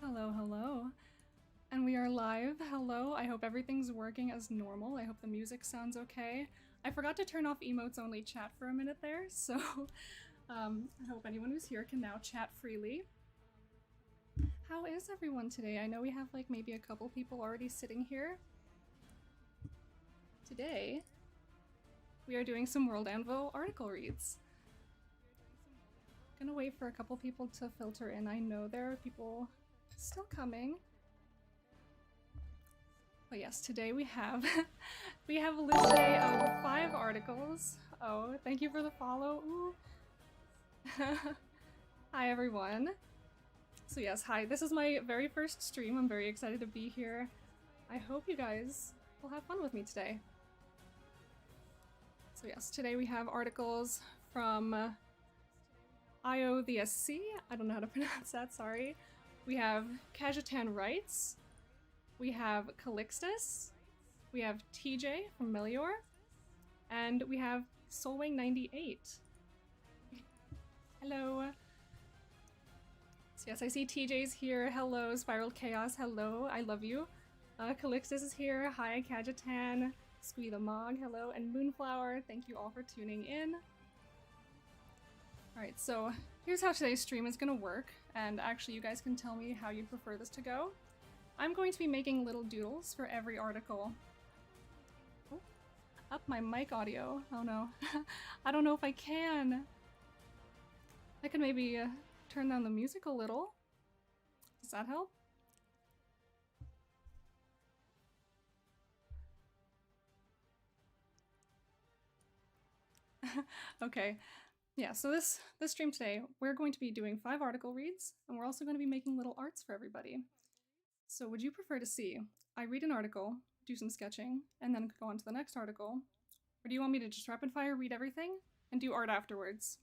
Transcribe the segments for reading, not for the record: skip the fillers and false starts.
Hello, hello. And we are live. Hello. I hope everything's working as normal. I hope the music sounds okay. I forgot to turn off emotes only chat for a minute there, so I hope anyone who's here can now chat freely. How is everyone today? I know we have like maybe a couple people already sitting here. Today, we are doing some WorldAnvil article reads. Gonna wait for a couple people to filter in. I know there are people still coming. But yes, today we have we have a list today of 5 articles. Oh, thank you for the follow. Ooh. Hi everyone. So yes, hi. This is my very first stream. I'm very excited to be here. I hope you guys will have fun with me today. So yes, today we have articles from IO the SC. I don't know how to pronounce that, sorry. We have Kajetan Writes. We have Calixtus. We have TJ from Melior. And we have Solwang98. Hello. So yes, I see TJ's here. Hello, Spiraled Chaos. Hello, I love you. Calixtus is here. Hi, Kajetan. Squee the Mog. Hello. And Moonflower. Thank you all for tuning in. Alright, so here's how today's stream is gonna work. And actually, you guys can tell me how you prefer this to go. I'm going to be making little doodles for every article. Oh, up my mic audio. Oh no. I don't know if I can. I could maybe turn down the music a little. Does that help? Okay. Yeah, so this stream today, we're going to be doing 5 article reads, and we're also going to be making little arts for everybody. So would you prefer to see I read an article, do some sketching, and then go on to the next article? Or do you want me to just rapid fire read everything and do art afterwards?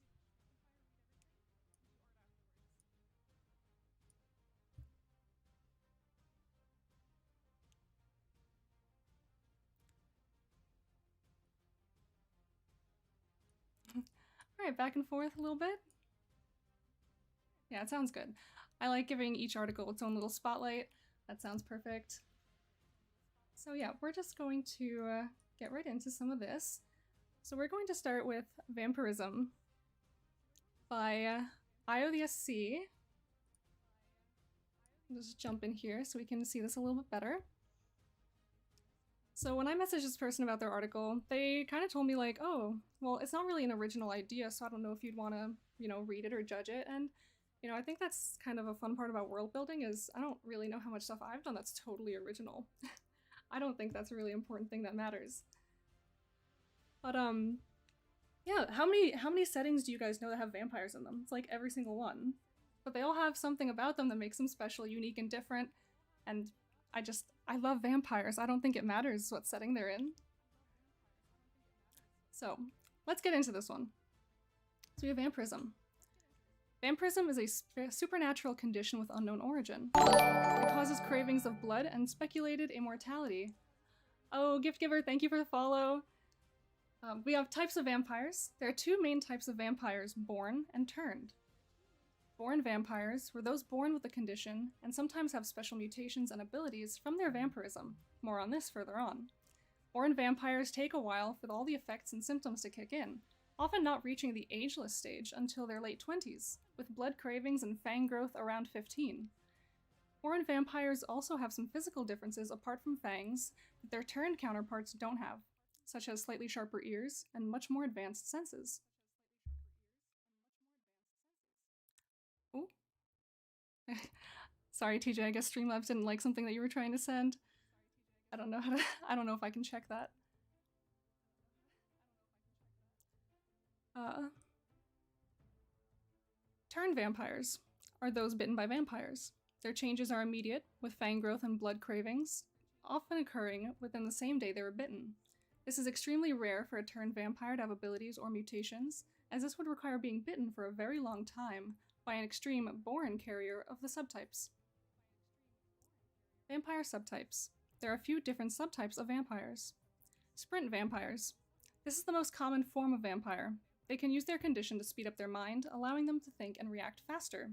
Alright, back and forth a little bit. Yeah, it sounds good. I like giving each article its own little spotlight. That sounds perfect. So yeah, we're just going to get right into some of this. So we're going to start with Vampirism by IO the SC. I'll just jump in here so we can see this a little bit better. So when I messaged this person about their article, they kind of told me like, oh, well, it's not really an original idea, so I don't know if you'd want to, you know, read it or judge it. And, you know, I think that's kind of a fun part about world building is I don't really know how much stuff I've done that's totally original. I don't think that's a really important thing that matters. But, yeah, how many settings do you guys know that have vampires in them? It's like every single one. But they all have something about them that makes them special, unique, and different. And I love vampires. I don't think it matters what setting they're in. So, let's get into this one. So we have vampirism. Vampirism is a supernatural condition with unknown origin. It causes cravings of blood and speculated immortality. Oh, Gift Giver, thank you for the follow. We have types of vampires. There are 2 main types of vampires, born and turned. Born vampires were those born with the condition and sometimes have special mutations and abilities from their vampirism. More on this further on. Born vampires take a while for all the effects and symptoms to kick in, often not reaching the ageless stage until their late 20s, with blood cravings and fang growth around 15. Born vampires also have some physical differences apart from fangs that their turned counterparts don't have, such as slightly sharper ears and much more advanced senses. Ooh. Sorry, TJ, I guess Streamlabs didn't like something that you were trying to send. I don't know if I can check that. Turned vampires are those bitten by vampires. Their changes are immediate, with fang growth and blood cravings, often occurring within the same day they were bitten. This is extremely rare for a turned vampire to have abilities or mutations, as this would require being bitten for a very long time by an extreme born carrier of the subtypes. Vampire subtypes. There are a few different subtypes of vampires. Sprint vampires. This is the most common form of vampire. They can use their condition to speed up their mind, allowing them to think and react faster.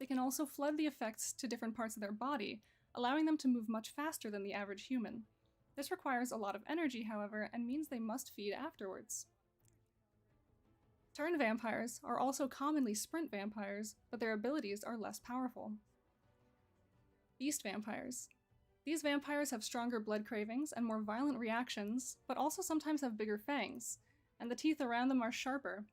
They can also flood the effects to different parts of their body, allowing them to move much faster than the average human. This requires a lot of energy, however, and means they must feed afterwards. Turn vampires are also commonly sprint vampires, but their abilities are less powerful. Beast vampires. These vampires have stronger blood cravings and more violent reactions, but also sometimes have bigger fangs, and the teeth around them are sharper.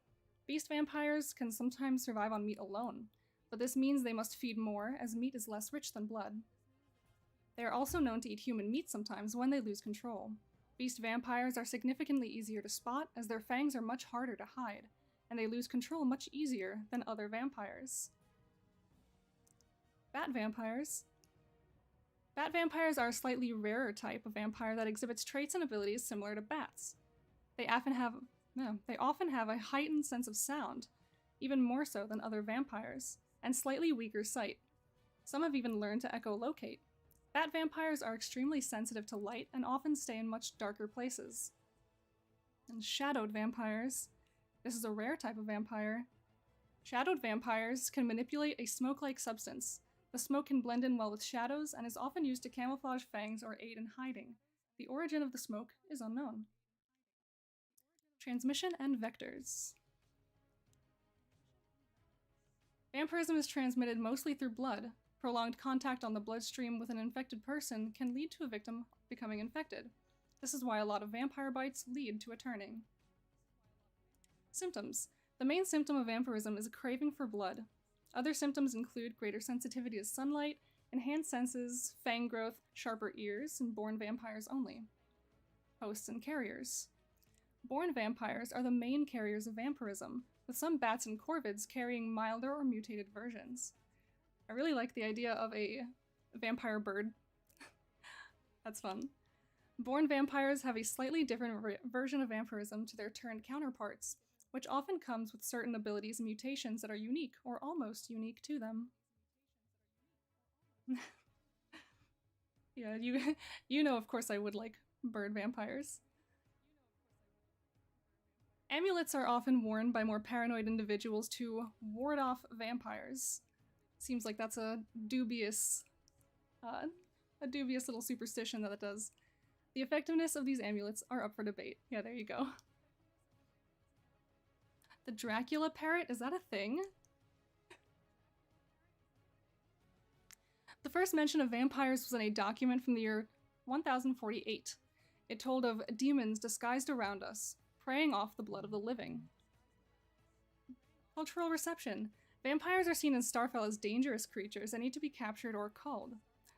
Beast vampires can sometimes survive on meat alone, but this means they must feed more, as meat is less rich than blood. They are also known to eat human meat sometimes when they lose control. Beast vampires are significantly easier to spot, as their fangs are much harder to hide, and they lose control much easier than other vampires. Bat vampires. Bat vampires are a slightly rarer type of vampire that exhibits traits and abilities similar to bats. They often have a heightened sense of sound, even more so than other vampires, and slightly weaker sight. Some have even learned to echolocate. Bat vampires are extremely sensitive to light and often stay in much darker places. And shadowed vampires. This is a rare type of vampire. Shadowed vampires can manipulate a smoke-like substance. The smoke can blend in well with shadows and is often used to camouflage fangs or aid in hiding. The origin of the smoke is unknown. Transmission and vectors. Vampirism is transmitted mostly through blood. Prolonged contact on the bloodstream with an infected person can lead to a victim becoming infected. This is why a lot of vampire bites lead to a turning. Symptoms. The main symptom of vampirism is a craving for blood. Other symptoms include greater sensitivity to sunlight, enhanced senses, fang growth, sharper ears, and born vampires only. Hosts and carriers. Born vampires are the main carriers of vampirism, with some bats and corvids carrying milder or mutated versions. I really like the idea of a vampire bird. That's fun. Born vampires have a slightly different version of vampirism to their turned counterparts, which often comes with certain abilities and mutations that are unique or almost unique to them. Yeah, you know, of course I would like bird vampires. Amulets are often worn by more paranoid individuals to ward off vampires. Seems like that's a dubious little superstition that it does. The effectiveness of these amulets are up for debate. Yeah, there you go. The Dracula parrot, is that a thing? The first mention of vampires was in a document from the year 1048. It told of demons disguised around us, preying off the blood of the living. Cultural reception. Vampires are seen in Starfell as dangerous creatures that need to be captured or culled.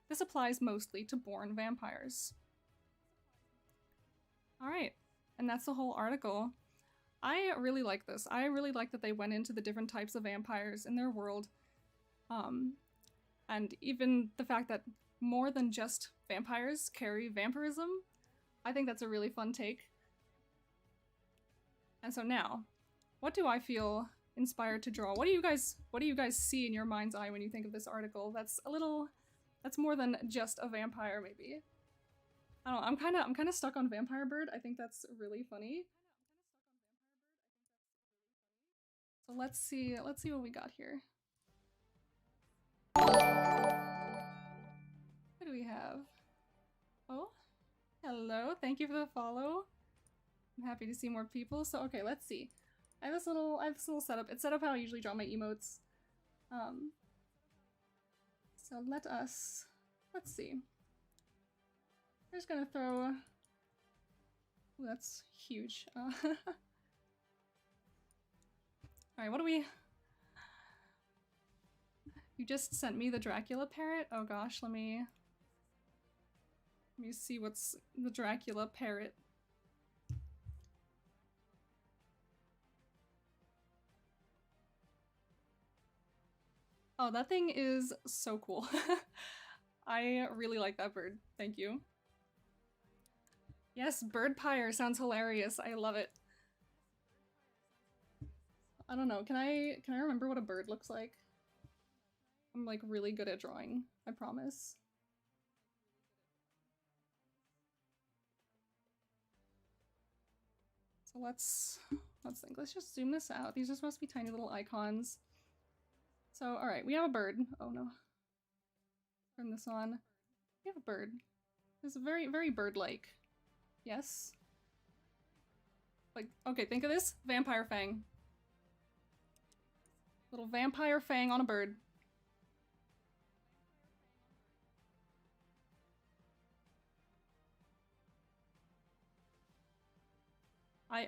This applies mostly to born vampires. Alright, and that's the whole article. I really like this. I really like that they went into the different types of vampires in their world. And even the fact that more than just vampires carry vampirism. I think that's a really fun take. And so now, what do I feel inspired to draw? What do you guys see in your mind's eye when you think of this article? That's more than just a vampire, maybe. I don't know, I'm kinda stuck on Vampire Bird. I think that's really funny. So let's see what we got here. What do we have? Oh, hello, thank you for the follow. I'm happy to see more people. So okay, let's see. I have this little setup. It's set up how I usually draw my emotes. So let's see. I'm just gonna throw. Ooh, that's huge. Alright, what do we... You just sent me the Dracula parrot? Oh gosh, let me see what's the Dracula parrot. Oh, that thing is so cool. I really like that bird. Thank you. Yes, bird pyre sounds hilarious. I love it. I don't know, can I remember what a bird looks like? I'm like really good at drawing, I promise. So let's think. Let's just zoom this out. These are supposed to be tiny little icons. So, alright, we have a bird. Oh no. Turn this on. We have a bird. It's very, very bird-like. Yes? Like, okay, think of this. Vampire fang. Little vampire fang on a bird.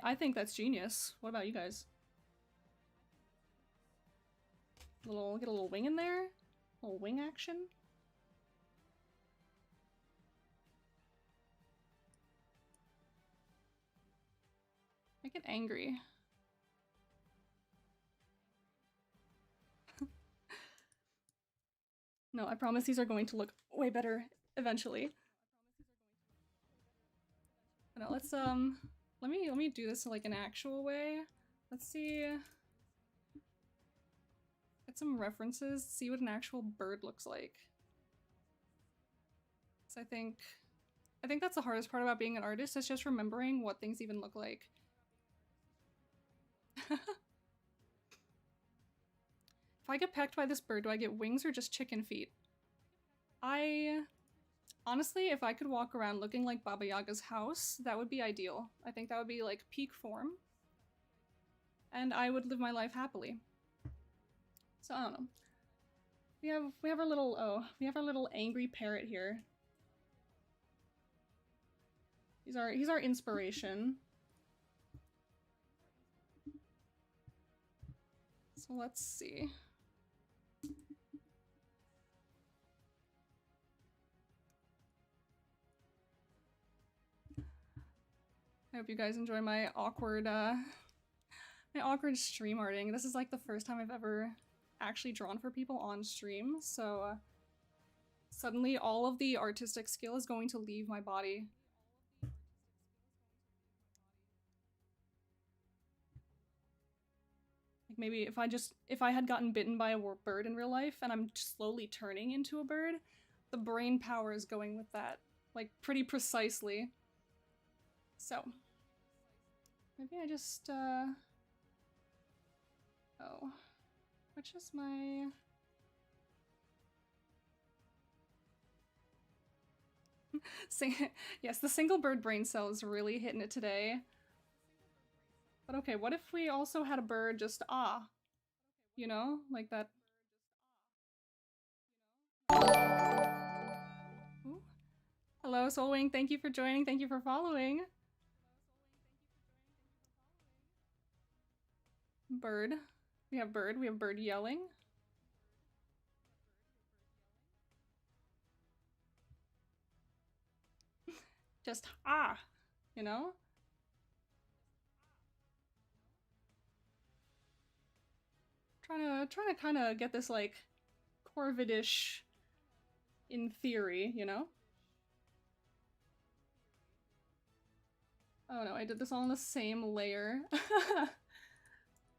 I think that's genius. What about you guys? Get a little wing in there? A little wing action? Make it angry. No, I promise these are going to look way better eventually. No, let's let me do this like an actual way. Let's see. Get some references, see what an actual bird looks like. So I think that's the hardest part about being an artist, is just remembering what things even look like. If I get pecked by this bird, do I get wings or just chicken feet? Honestly, if I could walk around looking like Baba Yaga's house, that would be ideal. I think that would be like peak form. And I would live my life happily. So I don't know. We have our little angry parrot here. He's our inspiration. So let's see. I hope you guys enjoy my awkward stream arting. This is like the first time I've ever actually drawn for people on stream, so suddenly all of the artistic skill is going to leave my body. Like maybe if I had gotten bitten by a bird in real life and I'm slowly turning into a bird, the brain power is going with that, like pretty precisely. So maybe I just oh, which is my yes, the single bird brain cell is really hitting it today. But okay, what if we also had a bird just you know, like that. Ooh. Hello, Soulwing, thank you for joining, thank you for following. Bird. We have bird yelling. Just you know? Trying to kind of get this like Corvidish in theory, you know? Oh no, I did this all in the same layer.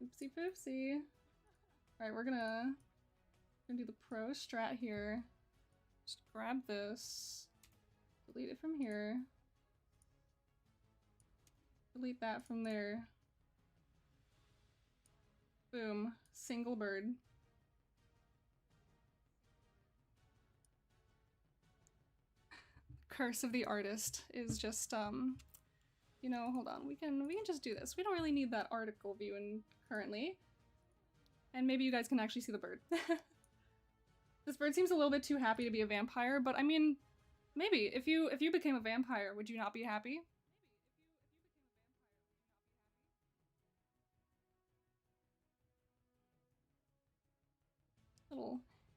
Oopsie poopsie. Alright, we're gonna do the pro strat here. Just grab this. Delete it from here. Delete that from there. Boom. Single bird. Curse of the artist is just, you know, hold on. We can just do this. We don't really need that article viewing currently. And maybe you guys can actually see the bird. This bird seems a little bit too happy to be a vampire, but I mean, maybe. If you became a vampire, would you not be happy?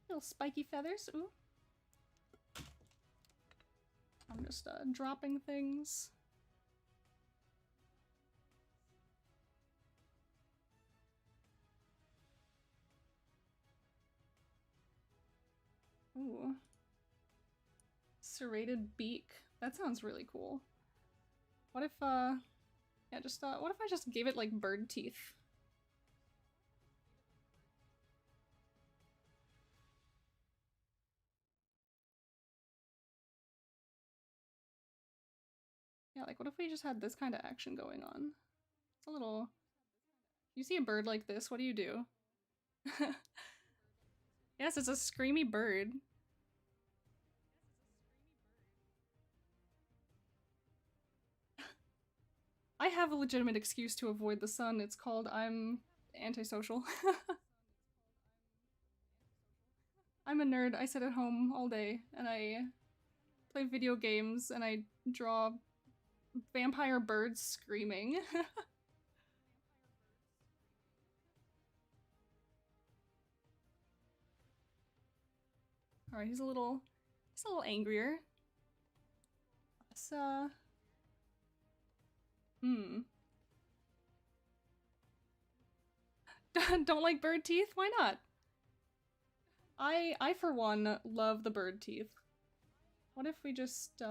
Little spiky feathers. Ooh. I'm just dropping things. Ooh. Serrated beak. That sounds really cool. What if, yeah, just, what if I just gave it, like, bird teeth? Yeah, like, what if we just had this kind of action going on? It's a little... You see a bird like this, what do you do? Yes, it's a screamy bird. I have a legitimate excuse to avoid the sun. It's called I'm antisocial. I'm a nerd. I sit at home all day and I play video games and I draw vampire birds screaming. Alright, he's a little angrier. Let's, Don't like bird teeth? Why not? I for one, love the bird teeth. What if we just,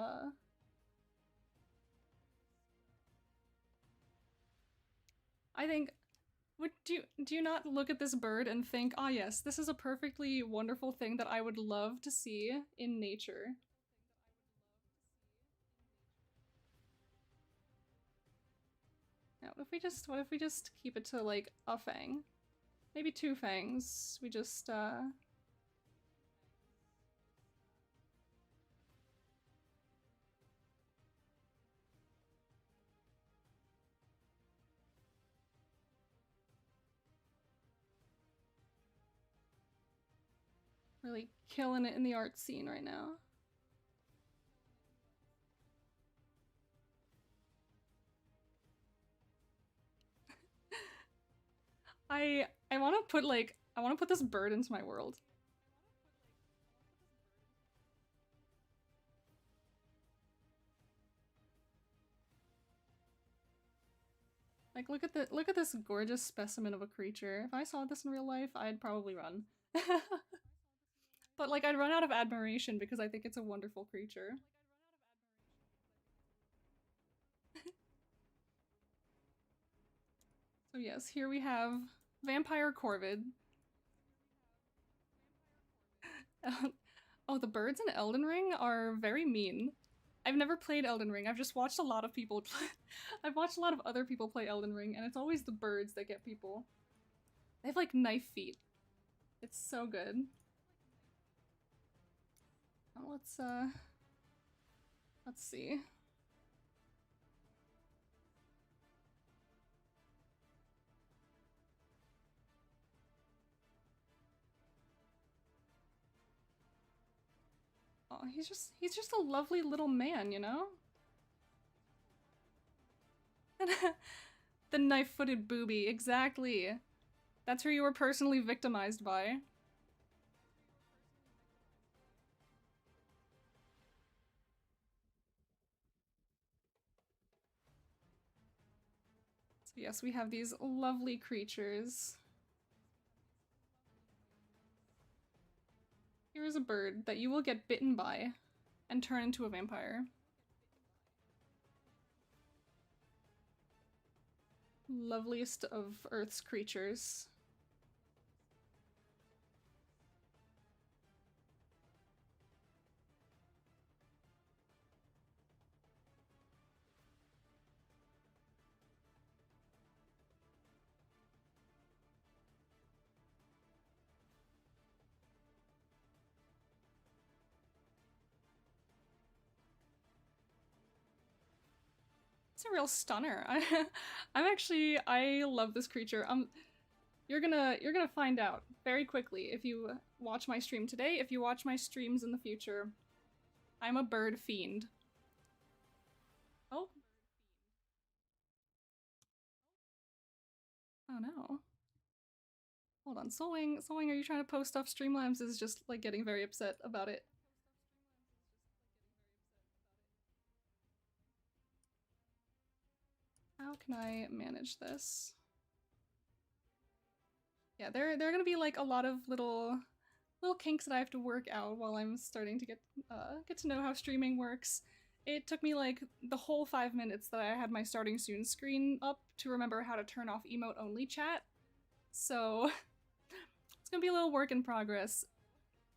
I think, do you not look at this bird and think, ah yes, this is a perfectly wonderful thing that I would love to see in nature? Now, what if we just keep it to like a fang? Maybe 2 fangs. We just, really killing it in the art scene right now. I want to put like, I want to put this bird into my world. Like, look at this gorgeous specimen of a creature. If I saw this in real life, I'd probably run. But like, I'd run out of admiration because I think it's a wonderful creature. So yes, here we have Vampire Corvid. Oh, the birds in Elden Ring are very mean. I've never played Elden Ring. I've just watched a lot of people play. I've watched a lot of other people play Elden Ring, and it's always the birds that get people. They have like knife feet. It's so good. Oh, let's see. Oh, he's just a lovely little man, you know? The knife-footed booby, exactly. That's who you were personally victimized by. So yes, we have these lovely creatures. Here is a bird that you will get bitten by and turn into a vampire. Loveliest of Earth's creatures. It's a real stunner. I love this creature. You're gonna find out very quickly if you watch my stream today, if you watch my streams in the future. I'm a bird fiend. Oh. Oh no. Hold on, Soulwing, are you trying to post stuff? Streamlabs is just like getting very upset about it. How can I manage this? Yeah, there are gonna be like a lot of little kinks that I have to work out while I'm starting to get to know how streaming works. It took me like the whole 5 minutes that I had my starting soon screen up to remember how to turn off emote only chat. So it's gonna be a little work in progress.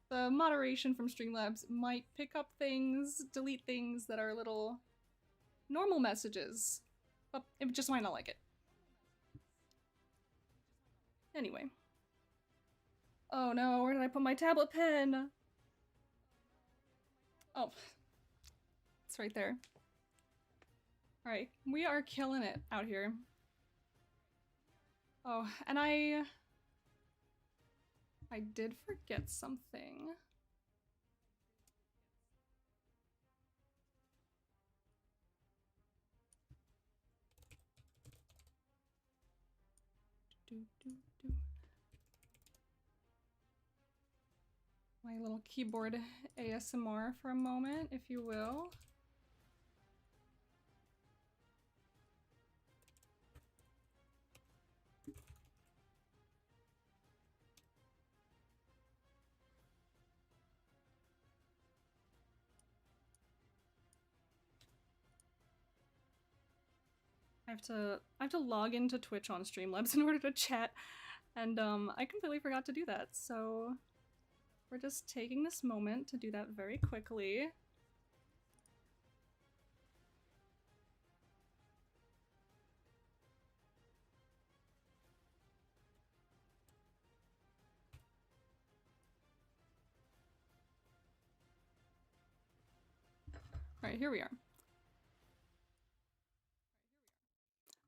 The moderation from Streamlabs might pick up things, delete things that are little normal messages, but it just might not like it. Anyway. Oh no, where did I put my tablet pen? Oh, it's right there. Alright, we are killing it out here. Oh, and I did forget something. My little keyboard ASMR for a moment, if you will. I have to log into Twitch on Streamlabs in order to chat, and I completely forgot to do that, so we're just taking this moment to do that very quickly. Alright, here we are.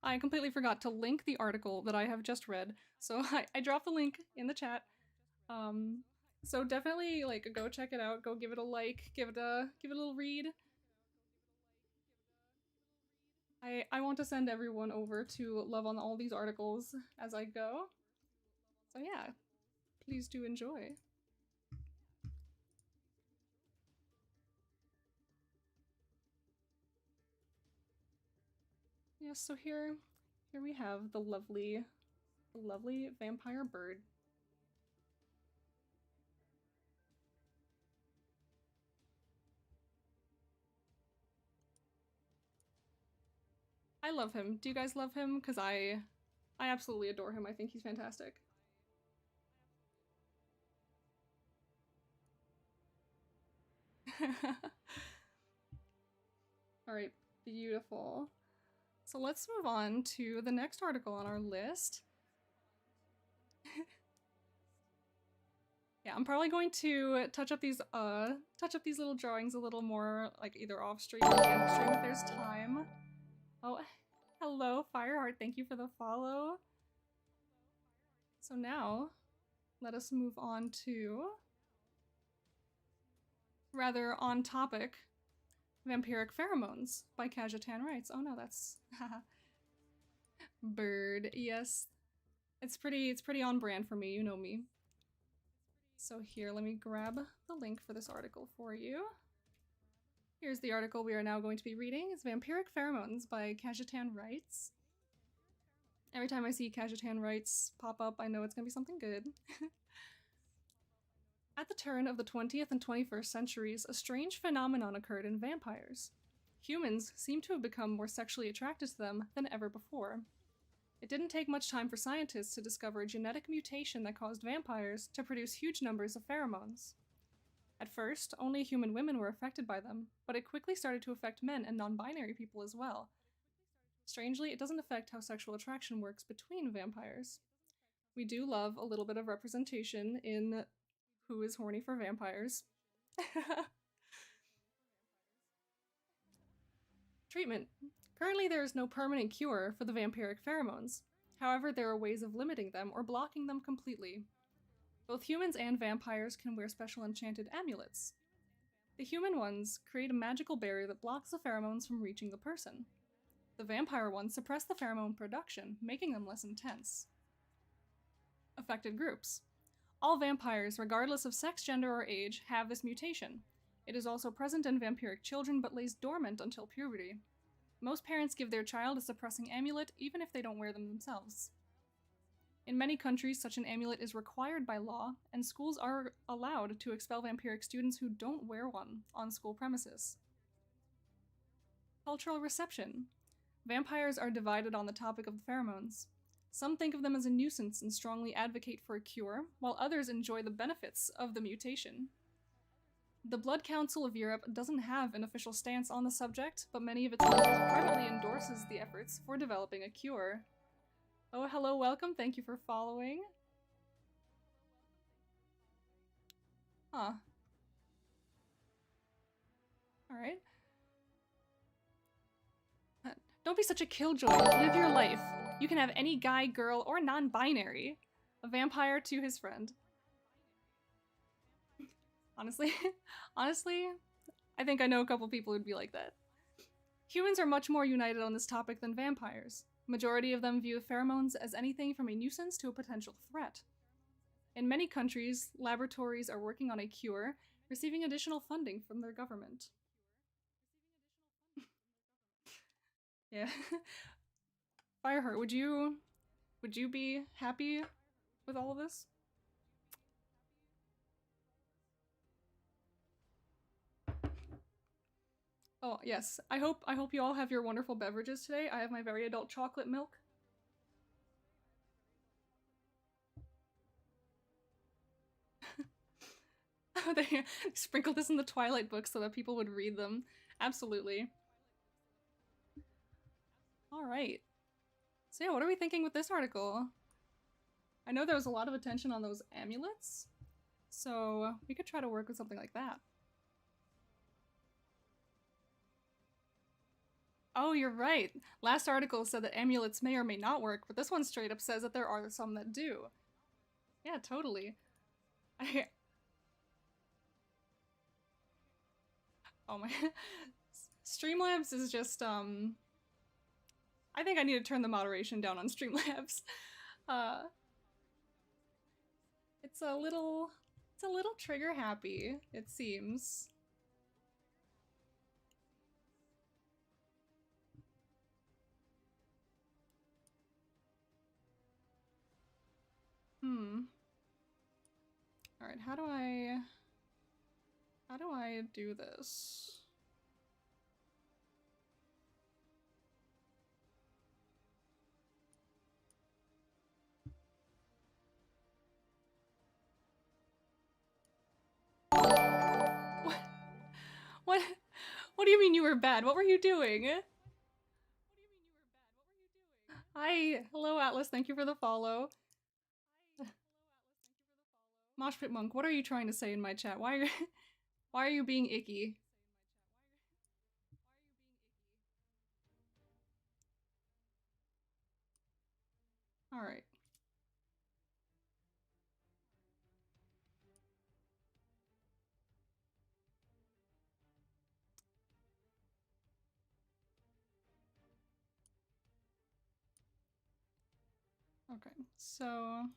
I completely forgot to link the article that I have just read, so I dropped the link in the chat. So definitely like go check it out, go give it a like, give it a little read. I want to send everyone over to love on all these articles as I go. So yeah, please do enjoy. Yeah, so here we have the lovely vampire bird. I love him. Do you guys love him? Because I absolutely adore him. I think he's fantastic. Alright, beautiful. So let's move on to the next article on our list. Yeah, I'm probably going to touch up these little drawings a little more, like either off stream or on stream if there's time. Oh, hello, Fireheart, thank you for the follow. So now, let us move on to rather on topic, Vampiric Pheromones by Kajatan Writes. Oh no, that's bird. Yes, it's pretty on brand for me. You know me. So here, let me grab the link for this article for you. Here's the article we are now going to be reading. It's Vampiric Pheromones by Kajatan Writes. Every time I see Kajatan Writes pop up, I know it's gonna be something good. At the turn of the 20th and 21st centuries, a strange phenomenon occurred in vampires. Humans seem to have become more sexually attracted to them than ever before. It didn't take much time for scientists to discover a genetic mutation that caused vampires to produce huge numbers of pheromones. At first, only human women were affected by them, but it quickly started to affect men and non-binary people as well. Strangely, it doesn't affect how sexual attraction works between vampires. We do love a little bit of representation in who is horny for vampires. Treatment. Currently, there is no permanent cure for the vampiric pheromones. However, there are ways of limiting them or blocking them completely. Both humans and vampires can wear special enchanted amulets. The human ones create a magical barrier that blocks the pheromones from reaching the person. The vampire ones suppress the pheromone production, making them less intense. Affected groups. All vampires, regardless of sex, gender, or age, have this mutation. It is also present in vampiric children but lays dormant until puberty. Most parents give their child a suppressing amulet even if they don't wear them themselves. In many countries, such an amulet is required by law, and schools are allowed to expel vampiric students who don't wear one on school premises. Cultural reception. Vampires are divided on the topic of the pheromones. Some think of them as a nuisance and strongly advocate for a cure, while others enjoy the benefits of the mutation. The Blood Council of Europe doesn't have an official stance on the subject, but many of its members privately endorses the efforts for developing a cure. Oh, hello, welcome, thank you for following. Huh. Alright. Don't be such a killjoy. Live your life. You can have any guy, girl, or non-binary. A vampire to his friend. Honestly, honestly, I think I know a couple people who'd be like that. Humans are much more united on this topic than vampires. Majority of them view pheromones as anything from a nuisance to a potential threat. In many countries, laboratories are working on a cure, receiving additional funding from their government. Yeah. Fireheart, would you be happy with all of this? Oh, yes. I hope you all have your wonderful beverages today. I have my very adult chocolate milk. They sprinkled this in the Twilight books so that people would read them. Absolutely. Alright. So yeah, what are we thinking with this article? I know there was a lot of attention on those amulets, so we could try to work with something like that. Oh, you're right. Last article said that amulets may or may not work, but this one straight up says that there are some that do. Yeah, totally. Oh my... Streamlabs is just, I think I need to turn the moderation down on Streamlabs. It's a little trigger happy, it seems. Alright, how do I do this? What do you mean you were bad? What were you doing? Hi, hello Atlas, thank you for the follow. Moshpit Monk, what are you trying to say in my chat? Why are you being icky? Alright. Okay, so...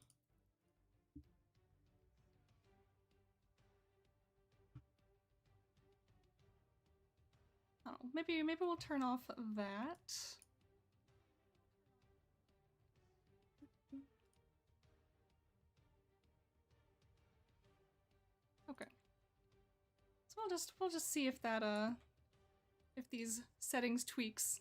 Oh, maybe we'll turn off that. Okay. So we'll just see if that if these settings tweaks.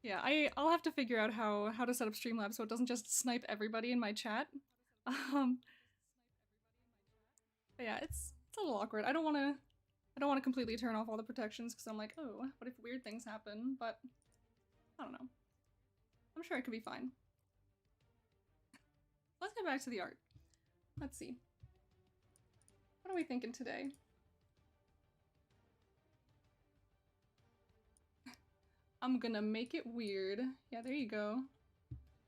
Yeah, I'll have to figure out how to set up Streamlabs so it doesn't just snipe everybody in my chat. But yeah, it's a little awkward. I don't want to completely turn off all the protections because I'm like, oh, what if weird things happen? But I don't know. I'm sure it could be fine. Let's get back to the art. Let's see. What are we thinking today? I'm gonna make it weird. Yeah, there you go.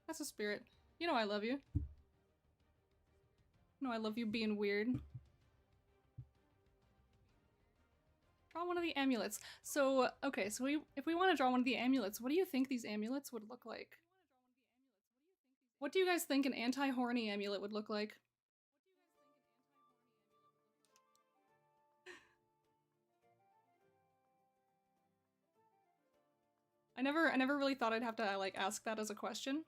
That's a spirit. You know I love you. You know I love you being weird. Draw one of the amulets. So, okay, so if we want to draw one of the amulets, what do you think these amulets would look like? What do you guys think an anti-horny amulet would look like? I never really thought I'd have to like ask that as a question.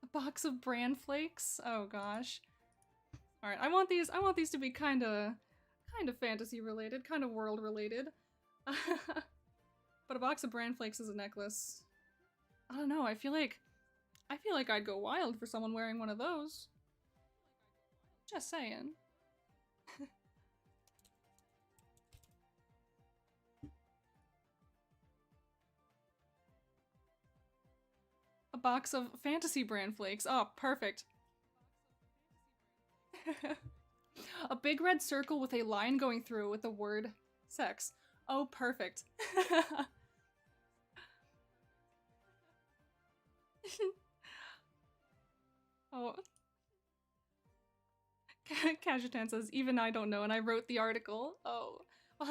A box of bran flakes? Oh gosh. Alright, I want these to be kinda fantasy related, kinda world related. But a box of bran flakes is a necklace. I don't know, I feel like I'd go wild for someone wearing one of those. Just saying. A box of fantasy brand flakes. Oh, perfect. A big red circle with a line going through with the word sex. Oh, perfect. Oh. Kajitan says, even I don't know, and I wrote the article. Oh. Well,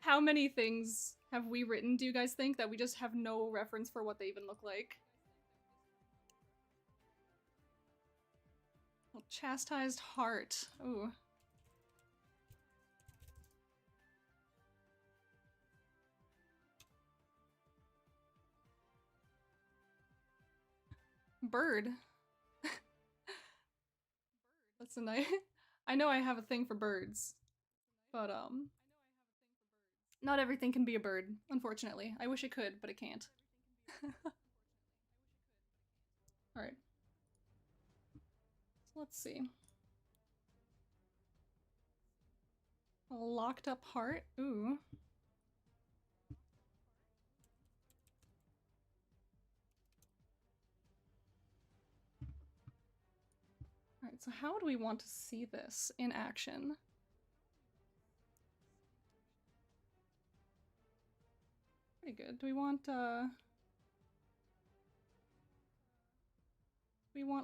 how many things have we written, do you guys think, that we just have no reference for what they even look like? Oh, chastised heart. Ooh. Bird. That's a nice. I know I have a thing for birds, but not everything can be a bird, unfortunately. I wish it could, but it can't. Alright. So let's see. A locked up heart. Ooh. Alright, so how do we want to see this in action? Pretty good. Do we want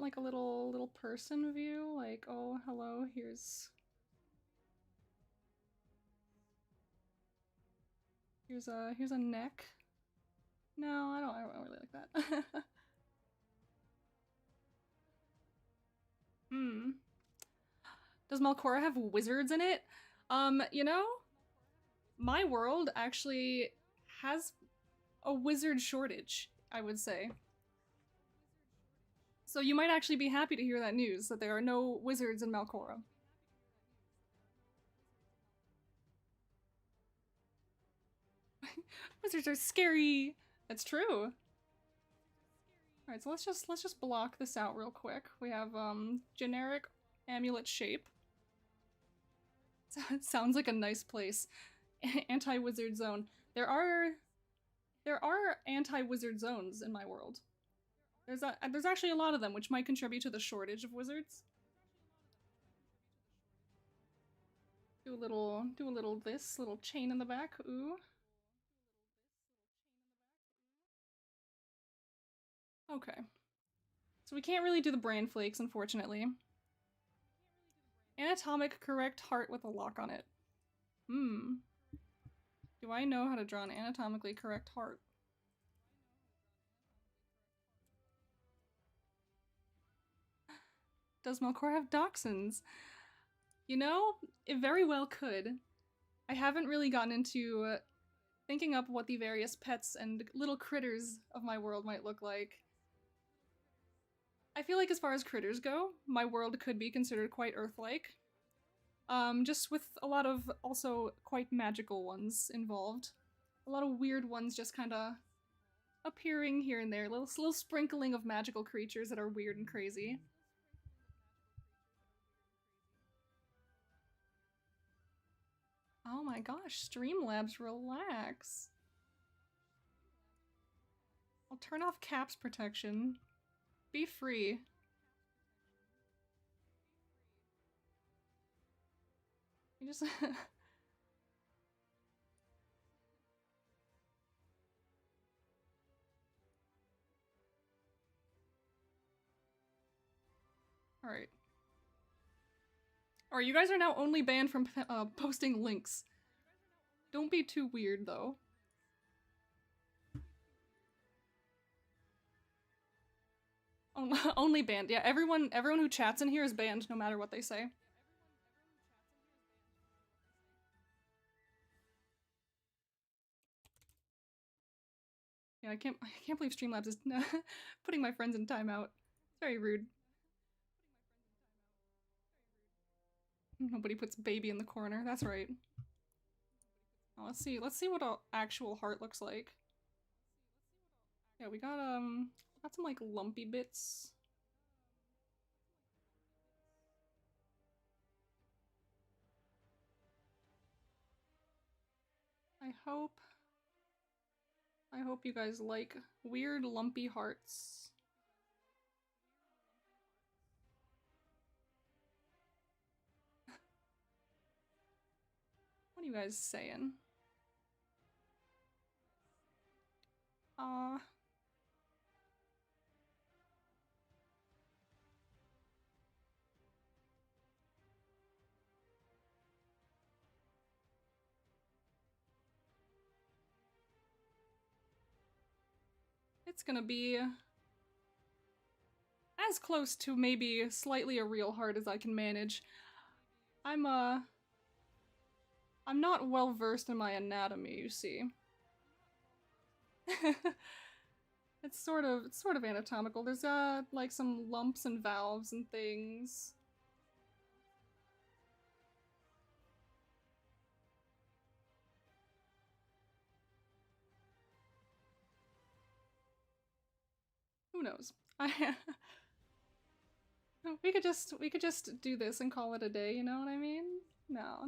like a little person view? Like, oh, hello, here's a neck. No, I don't really like that. Hmm. Does Malcora have wizards in it? You know, my world actually has a wizard shortage, I would say. So you might actually be happy to hear that news, that there are no wizards in Malcora. Wizards are scary! That's true. Alright, so let's just block this out real quick. We have generic amulet shape. It sounds like a nice place. Anti-wizard zone. There are anti-wizard zones in my world. There's actually a lot of them, which might contribute to the shortage of wizards. Do a little this little chain in the back. Ooh. Okay. So we can't really do the brain flakes, unfortunately. Anatomic correct heart with a lock on it. Hmm. Do I know how to draw an anatomically correct heart? Does Melkor have dachshunds? You know, it very well could. I haven't really gotten into thinking up what the various pets and little critters of my world might look like. I feel like as far as critters go, my world could be considered quite Earth-like. Just with a lot of also quite magical ones involved. A lot of weird ones just kinda appearing here and there. Little sprinkling of magical creatures that are weird and crazy. Oh my gosh, Streamlabs, relax. I'll turn off caps protection. Be free. You just... Alright. Alright, you guys are now only banned from posting links. Don't be too weird, though. Only banned. Yeah, everyone who chats in here is banned, no matter what they say. Yeah, I can't believe Streamlabs is putting my friends in timeout. It's very rude. Nobody puts baby in the corner. That's right. Oh, let's see what an actual heart looks like. Yeah, we got some like lumpy bits. I hope you guys like weird lumpy hearts. What are you guys saying? It's gonna be as close to maybe slightly a real heart as I can manage. I'm not well versed in my anatomy, you see. It's sort of anatomical. There's like some lumps and valves and things. Who knows? We could just do this and call it a day, you know what I mean? No.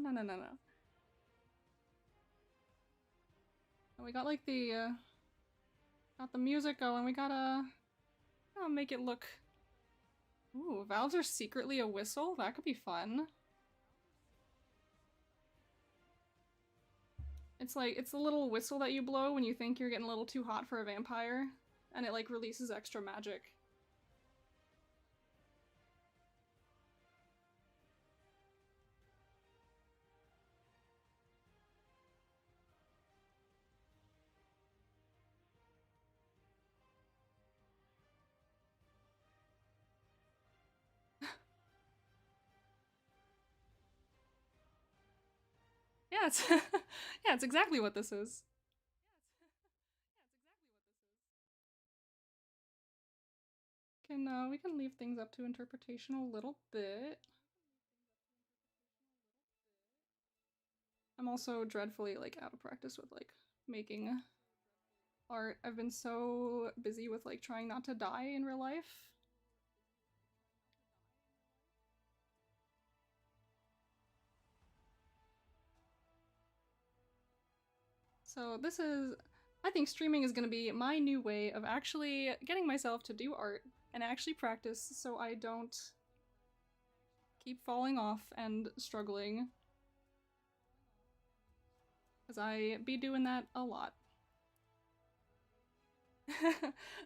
We got like the got the music going. We gotta make it look. Ooh, valves are secretly a whistle? That could be fun. It's the little whistle that you blow when you think you're getting a little too hot for a vampire, and it like releases extra magic. Yeah, it's yeah, it's exactly what this is. We can leave things up to interpretation a little bit. I'm also dreadfully like out of practice with like making art. I've been so busy with like trying not to die in real life. So this is, I think streaming is gonna be my new way of actually getting myself to do art and actually practice so I don't keep falling off and struggling. Because I be doing that a lot.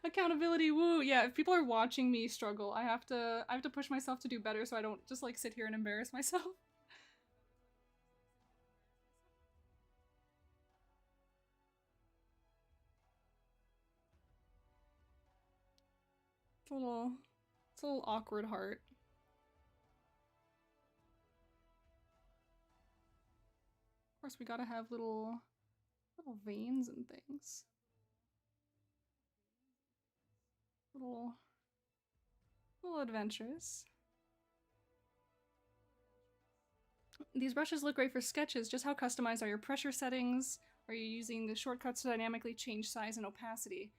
Accountability, woo! Yeah, if people are watching me struggle, I have to push myself to do better so I don't just like sit here and embarrass myself. It's a little awkward heart. Of course, we gotta have little veins and things. Little adventures. These brushes look great for sketches. Just how customized are your pressure settings? Are you using the shortcuts to dynamically change size and opacity?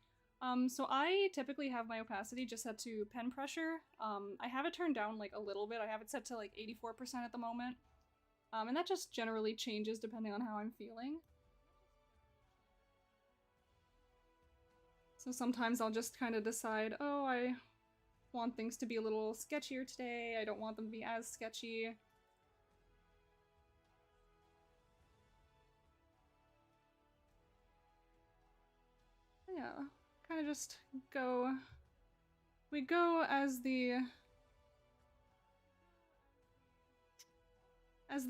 So I typically have my opacity just set to pen pressure. I have it turned down like a little bit. I have it set to like 84% at the moment. And that just generally changes depending on how I'm feeling. So sometimes I'll just kind of decide, oh, I want things to be a little sketchier today. I don't want them to be as sketchy. Yeah, kind of just go. We go as the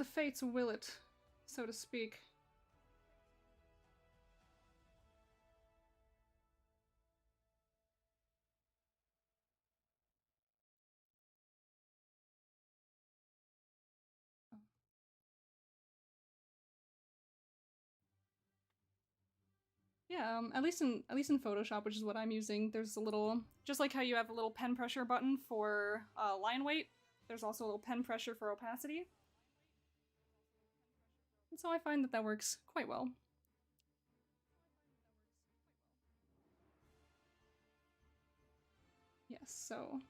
fates will it, so to speak. Yeah, at least in Photoshop, which is what I'm using, there's a little, just like how you have a little pen pressure button for line weight, there's also a little pen pressure for opacity. And so I find that that works quite well. Yes, so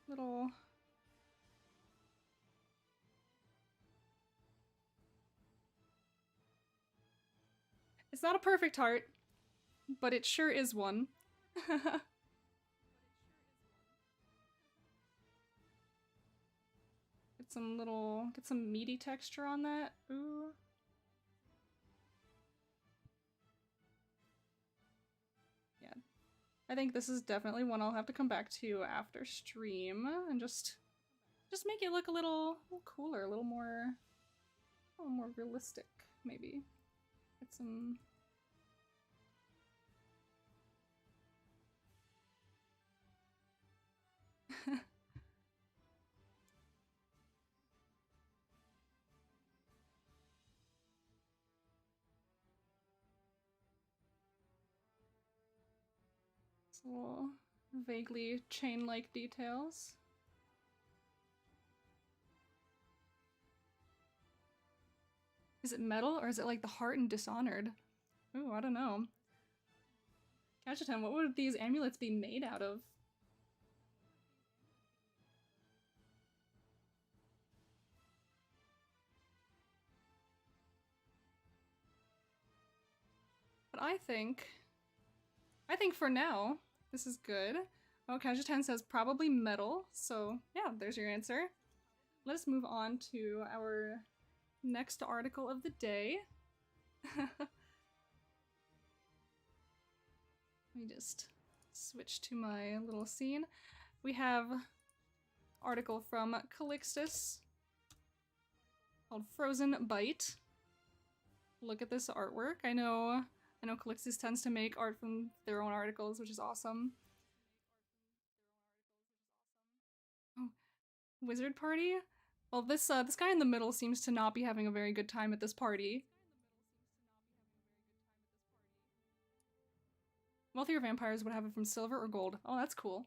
little It's not a perfect heart, but it sure is one. Get some meaty texture on that. Ooh. Yeah. I think this is definitely one I'll have to come back to after stream and just make it look a little cooler, a little more realistic, maybe. Get some little vaguely chain-like details. Is it metal or is it like the heart in Dishonored? Ooh, I don't know. Kachitan, what would these amulets be made out of? But I think for now, this is good. Oh, Kajitan says probably metal, so yeah, there's your answer. Let us move on to our next article of the day. Let me just switch to my little scene. We have article from Calixtus called Frozen Bite. Look at this artwork. I know Calixtus tends to make art from their own articles, which is awesome. Oh, Wizard Party? Well, this guy in the middle seems to not be having a very good time at this party. Wealthier vampires would have it from silver or gold. Oh, that's cool.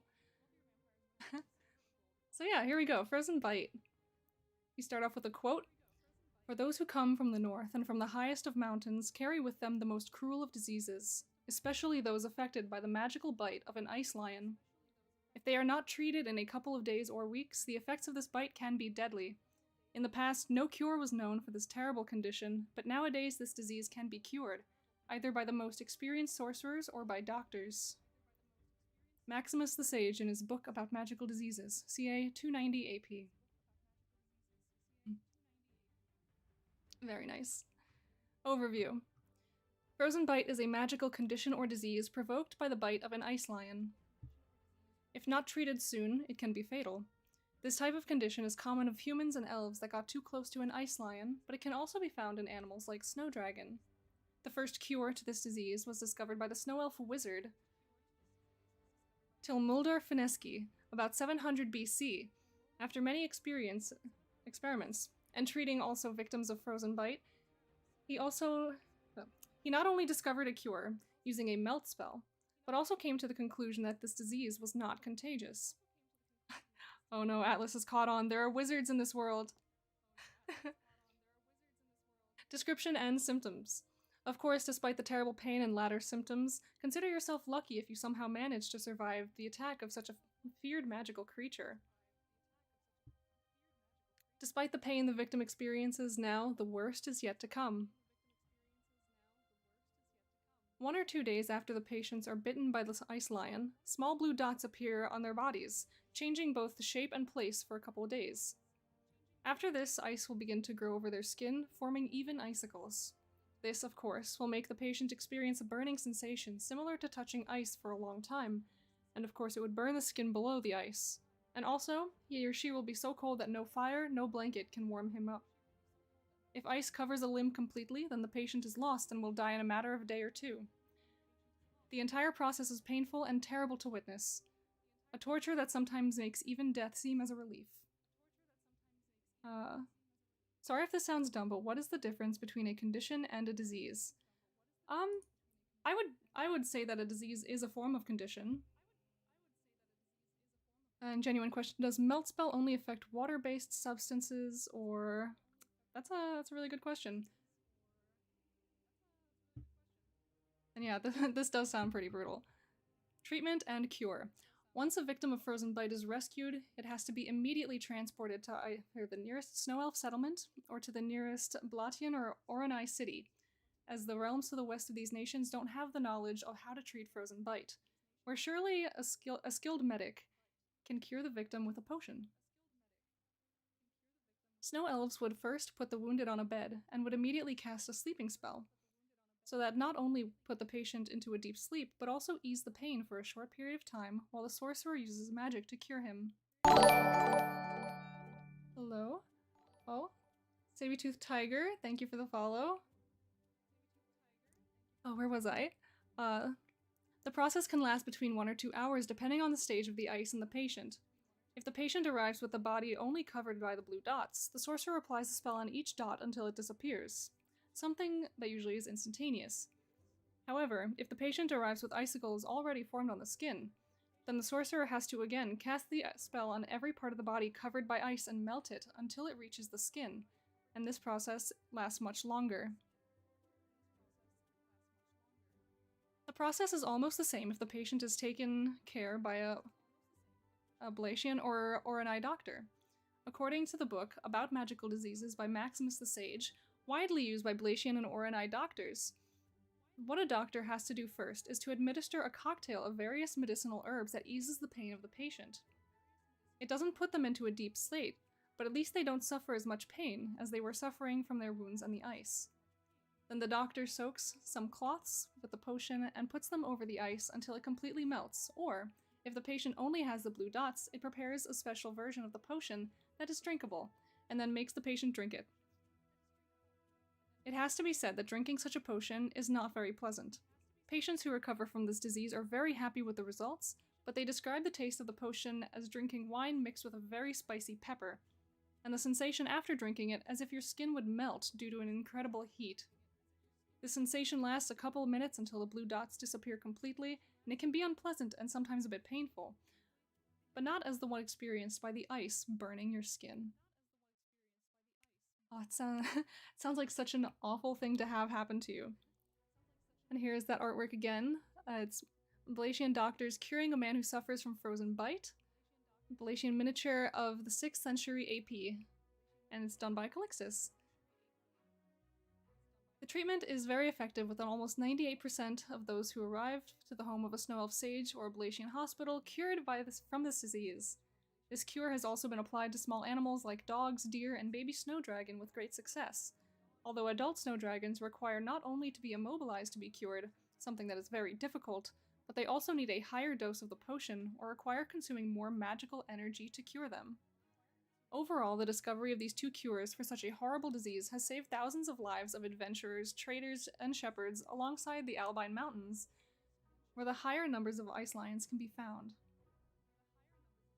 So yeah, here we go. Frozen Bite. We start off with a quote. For those who come from the north and from the highest of mountains carry with them the most cruel of diseases, especially those affected by the magical bite of an ice lion. If they are not treated in a couple of days or weeks, the effects of this bite can be deadly. In the past, no cure was known for this terrible condition, but nowadays this disease can be cured, either by the most experienced sorcerers or by doctors. Maximus the Sage in his book about magical diseases, ca. 290 AP. Very nice. Overview. Frozen bite is a magical condition or disease provoked by the bite of an ice lion. If not treated soon, it can be fatal. This type of condition is common of humans and elves that got too close to an ice lion, but it can also be found in animals like snow dragon. The first cure to this disease was discovered by the snow elf wizard Tilmuldar Fineski, about 700 BC. After many experiments, and treating also victims of frozen bite, he not only discovered a cure using a melt spell, but also came to the conclusion that this disease was not contagious. Oh no, Atlas is caught on. There are wizards in this world. Description and symptoms. Of course, despite the terrible pain and latter symptoms, consider yourself lucky if you somehow manage to survive the attack of such a feared magical creature. Despite the pain the victim experiences now, the worst is yet to come. 1 or 2 days after the patients are bitten by the ice lion, small blue dots appear on their bodies, changing both the shape and place for a couple of days. After this, ice will begin to grow over their skin, forming even icicles. This, of course, will make the patient experience a burning sensation similar to touching ice for a long time, and of course it would burn the skin below the ice. And also, he or she will be so cold that no fire, no blanket can warm him up. If ice covers a limb completely, then the patient is lost and will die in a matter of a day or 2. The entire process is painful and terrible to witness, a torture that sometimes makes even death seem as a relief. Sorry if this sounds dumb, but what is the difference between a condition and a disease? I would say that a disease is a form of condition. And genuine question, does melt spell only affect water-based substances, or... That's a really good question. And yeah, this does sound pretty brutal. Treatment and cure. Once a victim of frozen bite is rescued, it has to be immediately transported to either the nearest snow elf settlement or to the nearest Blatian or Oronai city. as the realms to the west of these nations don't have the knowledge of how to treat frozen bite, where surely a skilled medic can cure the victim with a potion. Snow elves would first put the wounded on a bed and would immediately cast a sleeping spell, so that not only put the patient into a deep sleep, but also ease the pain for a short period of time while the sorcerer uses magic to cure him. Hello? Oh? Saber-toothed tiger, thank you for the follow. Oh, where was I? The process can last between 1 or 2 hours depending on the stage of the ice in the patient. If the patient arrives with the body only covered by the blue dots, the sorcerer applies the spell on each dot until it disappears, something that usually is instantaneous. However, if the patient arrives with icicles already formed on the skin, then the sorcerer has to again cast the spell on every part of the body covered by ice and melt it until it reaches the skin, and this process lasts much longer. The process is almost the same if the patient is taken care by a Blasian or an eye doctor. According to the book About Magical Diseases by Maximus the Sage, widely used by Blasian and Oran eye doctors, what a doctor has to do first is to administer a cocktail of various medicinal herbs that eases the pain of the patient. It doesn't put them into a deep sleep, but at least they don't suffer as much pain as they were suffering from their wounds on the ice. Then the doctor soaks some cloths with the potion and puts them over the ice until it completely melts, or, if the patient only has the blue dots, it prepares a special version of the potion that is drinkable, and then makes the patient drink it. It has to be said that drinking such a potion is not very pleasant. Patients who recover from this disease are very happy with the results, but they describe the taste of the potion as drinking wine mixed with a very spicy pepper, and the sensation after drinking it as if your skin would melt due to an incredible heat. This sensation lasts a couple of minutes until the blue dots disappear completely, and it can be unpleasant and sometimes a bit painful, but not as the one experienced by the ice burning your skin. Oh, it sounds like such an awful thing to have happen to you. And here's that artwork again. It's Blasian doctors curing a man who suffers from frozen bite. Blasian miniature of the 6th century AP, and it's done by Calixtus. The treatment is very effective, with almost 98% of those who arrived to the home of a Snow Elf Sage or a Blasian hospital cured from this disease. This cure has also been applied to small animals like dogs, deer, and baby snow dragon with great success, although adult snow dragons require not only to be immobilized to be cured, something that is very difficult, but they also need a higher dose of the potion or require consuming more magical energy to cure them. Overall, the discovery of these two cures for such a horrible disease has saved thousands of lives of adventurers, traders, and shepherds alongside the Albine Mountains, where the higher numbers of ice lions can be found.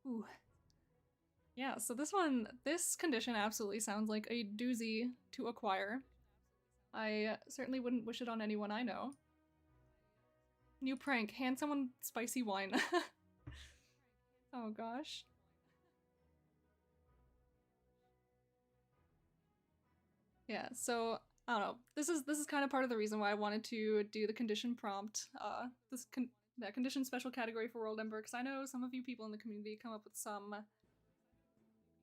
Ooh. Yeah, so this condition absolutely sounds like a doozy to acquire. I certainly wouldn't wish it on anyone I know. New prank, hand someone spicy wine. Oh gosh. Yeah, so I don't know. This is kind of part of the reason why I wanted to do the condition prompt, that condition special category for WorldEmber, because I know some of you people in the community come up with some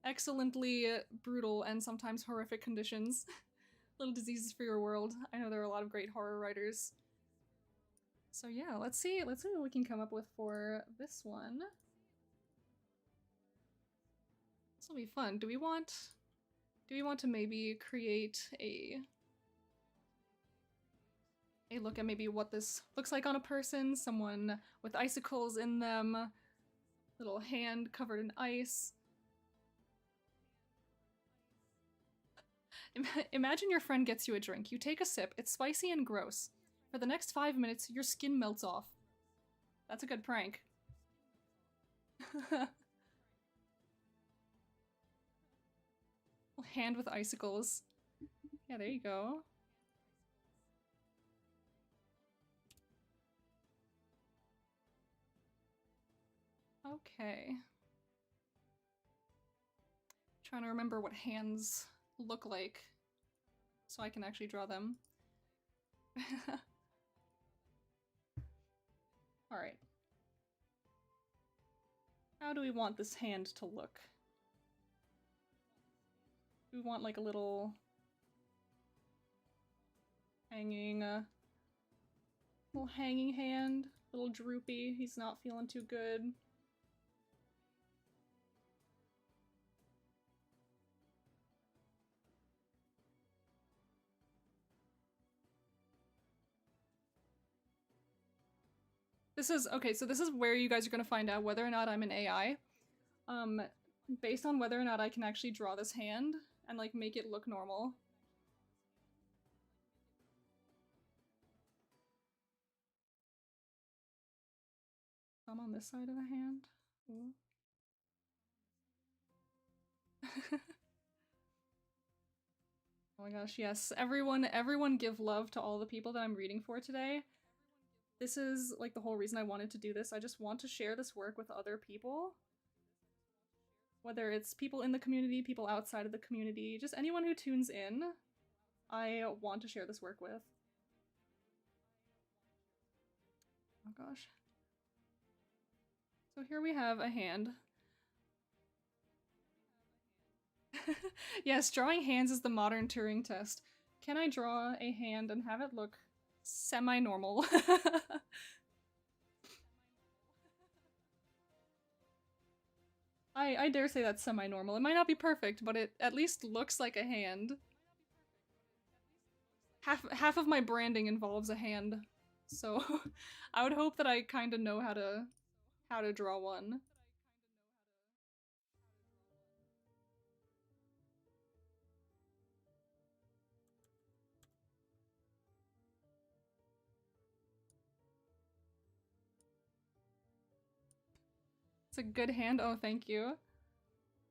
excellently brutal and sometimes horrific conditions. Little diseases for your world. I know there are a lot of great horror writers. So yeah, let's see what we can come up with for this one. This will be fun. Do we want to maybe create a look at maybe what this looks like on a person? Someone with icicles in them, little hand covered in ice. Imagine your friend gets you a drink. You take a sip, it's spicy and gross. For the next 5 minutes, your skin melts off. That's a good prank. Hand with icicles. Yeah, there you go. Okay. Trying to remember what hands look like so I can actually draw them. Alright. How do we want this hand to look? Do we want like a little Hanging, little hanging hand, little droopy. He's not feeling too good. This is, okay, so this is where you guys are gonna find out whether or not I'm an AI. Based on whether or not I can actually draw this hand and, like, make it look normal. I'm on this side of the hand. Oh my gosh, yes. Everyone give love to all the people that I'm reading for today. This is, like, the whole reason I wanted to do this. I just want to share this work with other people. Whether it's people in the community, people outside of the community, just anyone who tunes in, I want to share this work with. Oh gosh. So here we have a hand. Yes, drawing hands is the modern Turing test. Can I draw a hand and have it look semi-normal? I dare say that's semi-normal. It might not be perfect, but it at least looks like a hand. Half of my branding involves a hand, so I would hope that I kind of know how to draw one. It's a good hand. Oh, thank you.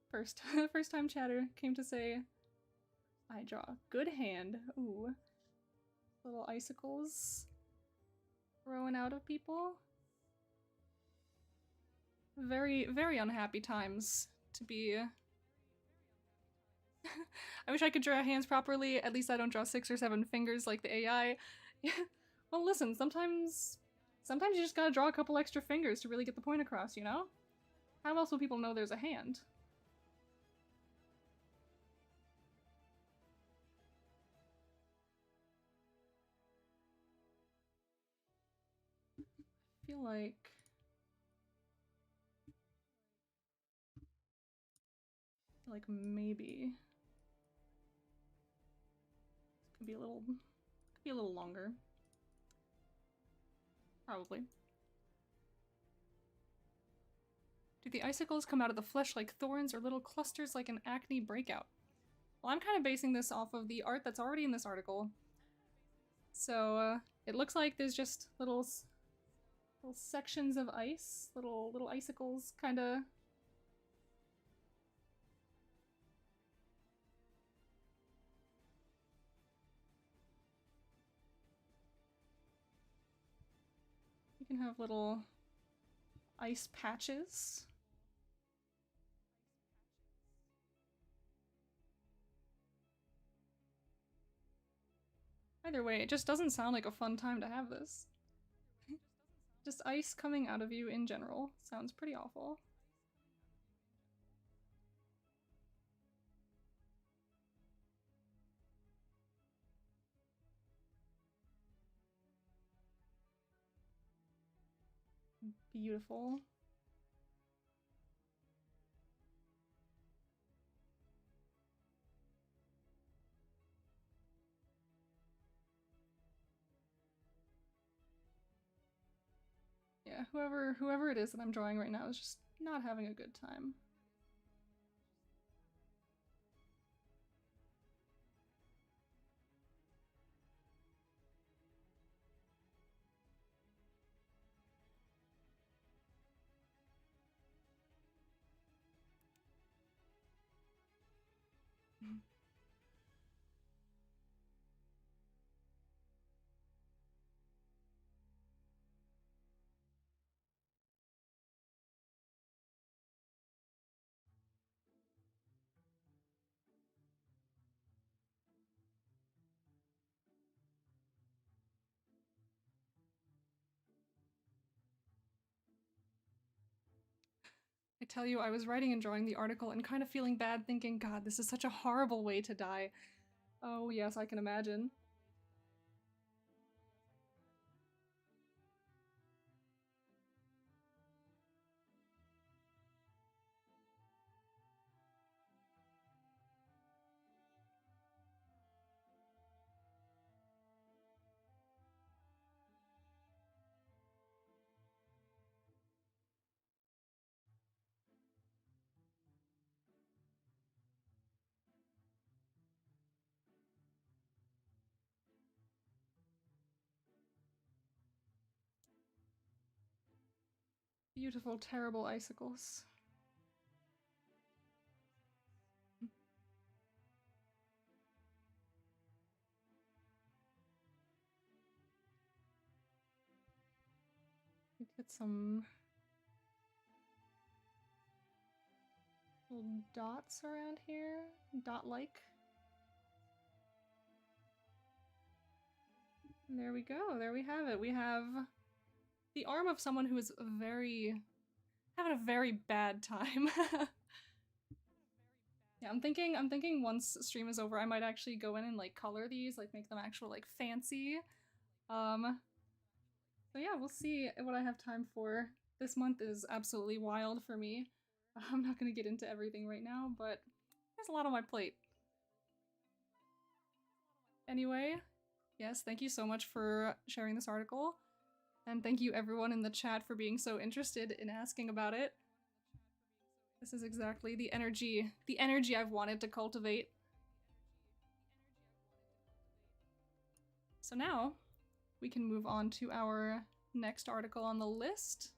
First time chatter came to say I draw a good hand. Ooh. Little icicles growing out of people. Very, very unhappy times to be. I wish I could draw hands properly. At least I don't draw 6 or 7 fingers like the AI. Well, listen, sometimes you just gotta draw a couple extra fingers to really get the point across, you know? How else will people know there's a hand? I feel like maybe this could be a little longer. Probably. Do the icicles come out of the flesh like thorns or little clusters like an acne breakout? Well, I'm kind of basing this off of the art that's already in this article. So, it looks like there's just little sections of ice, little icicles, kinda. You can have little ice patches. Either way, it just doesn't sound like a fun time to have this. Just ice coming out of you in general sounds pretty awful. Beautiful. Yeah, whoever it is that I'm drawing right now is just not having a good time. I tell you, I was writing and drawing the article and kind of feeling bad, thinking, God, this is such a horrible way to die. Oh, yes, I can imagine. Beautiful, terrible icicles. Get some little dots around here, dot-like. There we go, there we have it. We have the arm of someone who is having a very bad time. Yeah, I'm thinking once stream is over, I might actually go in and like color these, like make them actual like fancy. So yeah, we'll see what I have time for. This month is absolutely wild for me. I'm not gonna get into everything right now, but there's a lot on my plate. Anyway, yes, thank you so much for sharing this article. And thank you everyone in the chat for being so interested in asking about it. This is exactly the energy I've wanted to cultivate. So now, we can move on to our next article on the list.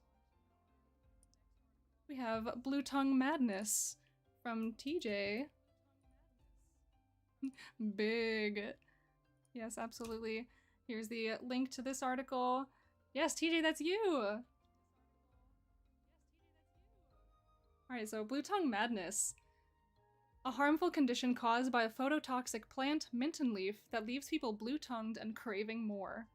We have Blue Tongue Madness from TJ. Big. Yes, absolutely. Here's the link to this article. Yes, TJ, that's you! Alright, so Blue Tongue Madness. A harmful condition caused by a phototoxic plant, minton leaf, that leaves people blue-tongued and craving more.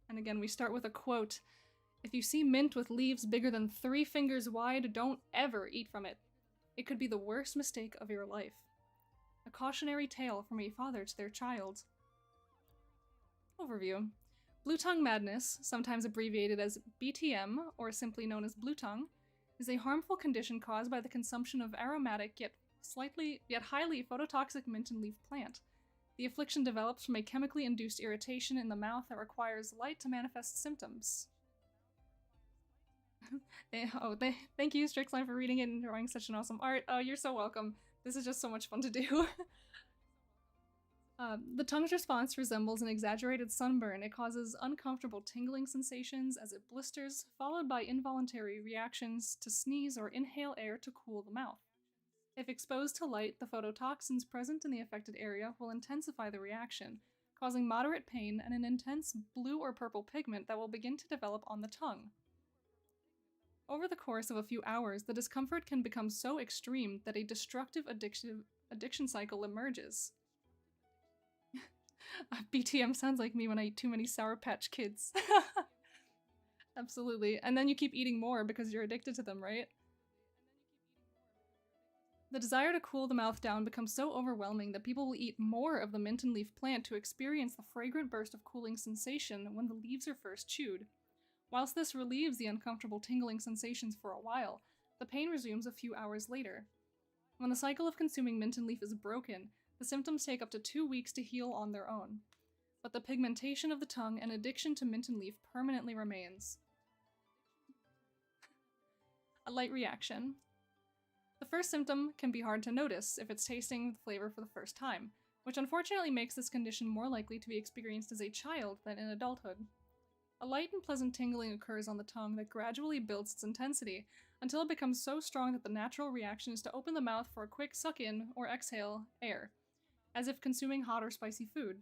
And again, we start with a quote. If you see mint with leaves bigger than 3 fingers wide, don't ever eat from it. It could be the worst mistake of your life. A cautionary tale from a father to their child. Overview. Blue tongue madness, sometimes abbreviated as BTM, or simply known as blue tongue, is a harmful condition caused by the consumption of aromatic yet highly phototoxic minton leaf plant. The affliction develops from a chemically induced irritation in the mouth that requires light to manifest symptoms. Thank you, Strixline, for reading it and drawing such an awesome art. Oh, you're so welcome. This is just so much fun to do. The tongue's response resembles an exaggerated sunburn. It causes uncomfortable tingling sensations as it blisters, followed by involuntary reactions to sneeze or inhale air to cool the mouth. If exposed to light, the phototoxins present in the affected area will intensify the reaction, causing moderate pain and an intense blue or purple pigment that will begin to develop on the tongue. Over the course of a few hours, the discomfort can become so extreme that a destructive addiction cycle emerges. BTM sounds like me when I eat too many Sour Patch Kids. Absolutely. And then you keep eating more because you're addicted to them, right? The desire to cool the mouth down becomes so overwhelming that people will eat more of the minton leaf plant to experience the fragrant burst of cooling sensation when the leaves are first chewed. Whilst this relieves the uncomfortable tingling sensations for a while, the pain resumes a few hours later. When the cycle of consuming minton leaf is broken, the symptoms take up to 2 weeks to heal on their own. But the pigmentation of the tongue and addiction to minton leaf permanently remains. A light reaction. The first symptom can be hard to notice if it's tasting the flavor for the first time, which unfortunately makes this condition more likely to be experienced as a child than in adulthood. A light and pleasant tingling occurs on the tongue that gradually builds its intensity until it becomes so strong that the natural reaction is to open the mouth for a quick suck-in or exhale air, as if consuming hot or spicy food.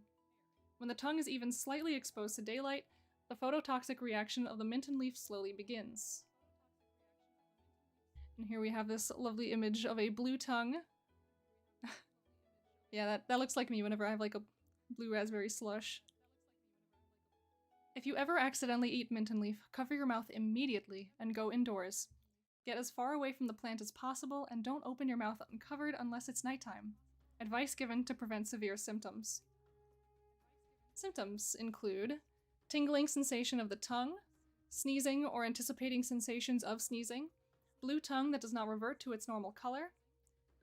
When the tongue is even slightly exposed to daylight, the phototoxic reaction of the minton leaf slowly begins. And here we have this lovely image of a blue tongue. Yeah, that looks like me whenever I have like a blue raspberry slush. If you ever accidentally eat minton leaf, cover your mouth immediately and go indoors. Get as far away from the plant as possible and don't open your mouth uncovered unless it's nighttime. Advice given to prevent severe symptoms. Symptoms include tingling sensation of the tongue, sneezing or anticipating sensations of sneezing, blue tongue that does not revert to its normal color,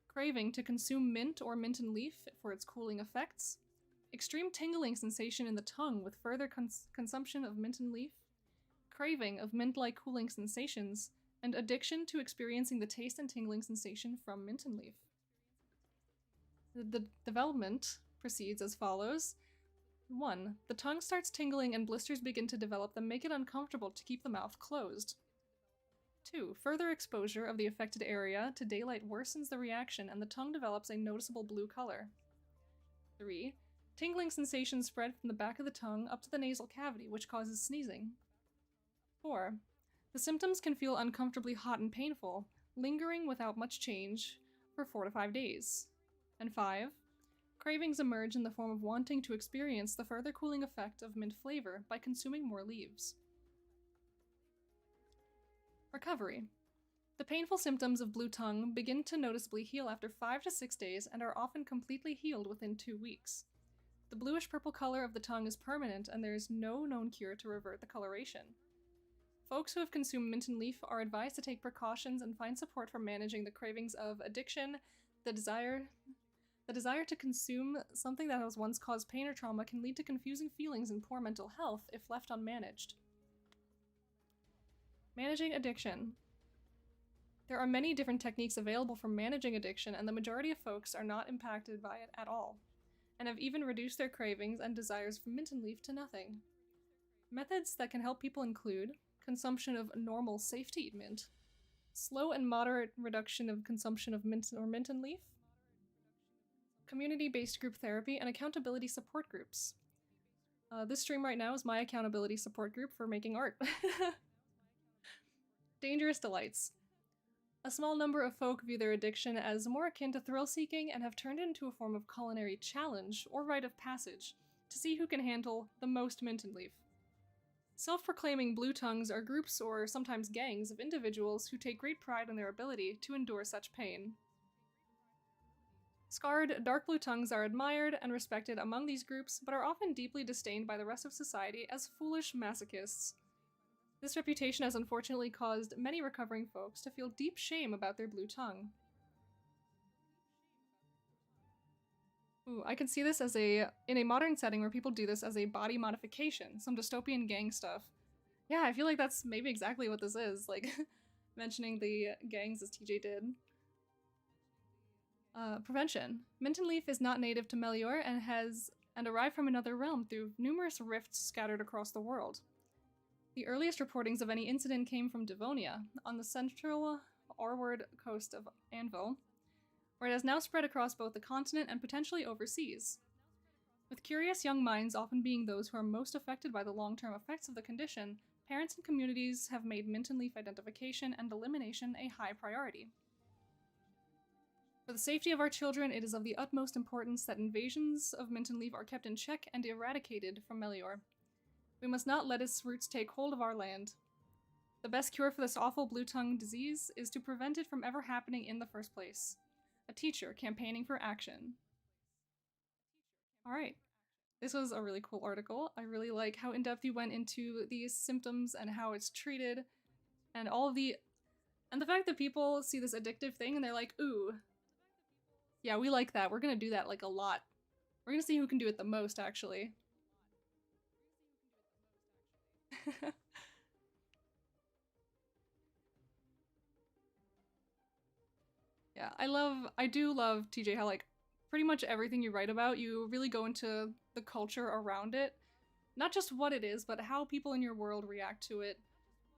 craving to consume mint or minton leaf for its cooling effects, extreme tingling sensation in the tongue with further consumption of minton leaf, craving of mint-like cooling sensations, and addiction to experiencing the taste and tingling sensation from minton leaf. The development proceeds as follows. 1. The tongue starts tingling and blisters begin to develop that make it uncomfortable to keep the mouth closed. 2. Further exposure of the affected area to daylight worsens the reaction and the tongue develops a noticeable blue color. 3. Tingling sensations spread from the back of the tongue up to the nasal cavity, which causes sneezing. 4. The symptoms can feel uncomfortably hot and painful, lingering without much change for 4 to 5 days. And 5. Cravings emerge in the form of wanting to experience the further cooling effect of mint flavor by consuming more leaves. Recovery. The painful symptoms of blue tongue begin to noticeably heal after 5 to 6 days and are often completely healed within 2 weeks. The bluish-purple color of the tongue is permanent and there is no known cure to revert the coloration. Folks who have consumed mint and leaf are advised to take precautions and find support for managing the cravings of addiction. The desire to consume something that has once caused pain or trauma can lead to confusing feelings and poor mental health if left unmanaged. Managing addiction. There are many different techniques available for managing addiction, and the majority of folks are not impacted by it at all, and have even reduced their cravings and desires for mint and leaf to nothing. Methods that can help people include consumption of normal, safe-to-eat mint, slow and moderate reduction of consumption of mint or mint and leaf, community-based group therapy, and accountability support groups. This stream right now is my accountability support group for making art. Dangerous delights. A small number of folk view their addiction as more akin to thrill-seeking and have turned it into a form of culinary challenge or rite of passage to see who can handle the most mint and leaf. Self-proclaiming blue tongues are groups or sometimes gangs of individuals who take great pride in their ability to endure such pain. Scarred, dark blue tongues are admired and respected among these groups, but are often deeply disdained by the rest of society as foolish masochists. This reputation has unfortunately caused many recovering folks to feel deep shame about their blue tongue. Ooh, I can see this as in a modern setting where people do this as a body modification, some dystopian gang stuff. Yeah, I feel like that's maybe exactly what this is, like, mentioning the gangs as TJ did. Prevention. Mint and leaf is not native to Melior and arrived from another realm through numerous rifts scattered across the world. The earliest reportings of any incident came from Devonia, on the central Orward coast of Anvil, where it has now spread across both the continent and potentially overseas. With curious young minds often being those who are most affected by the long-term effects of the condition, parents and communities have made mint and leaf identification and elimination a high priority. For the safety of our children, it is of the utmost importance that invasions of mint and leaf are kept in check and eradicated from Melior. We must not let its roots take hold of our land. The best cure for this awful blue-tongue disease is to prevent it from ever happening in the first place. A teacher campaigning for action. Alright. This was a really cool article. I really like how in-depth you went into these symptoms and how it's treated, and and the fact that people see this addictive thing and they're like, ooh, yeah, we like that. We're gonna do that like a lot. We're gonna see who can do it the most, actually. Yeah, I do love, TJ, how like pretty much everything you write about, you really go into the culture around it. Not just what it is, but how people in your world react to it.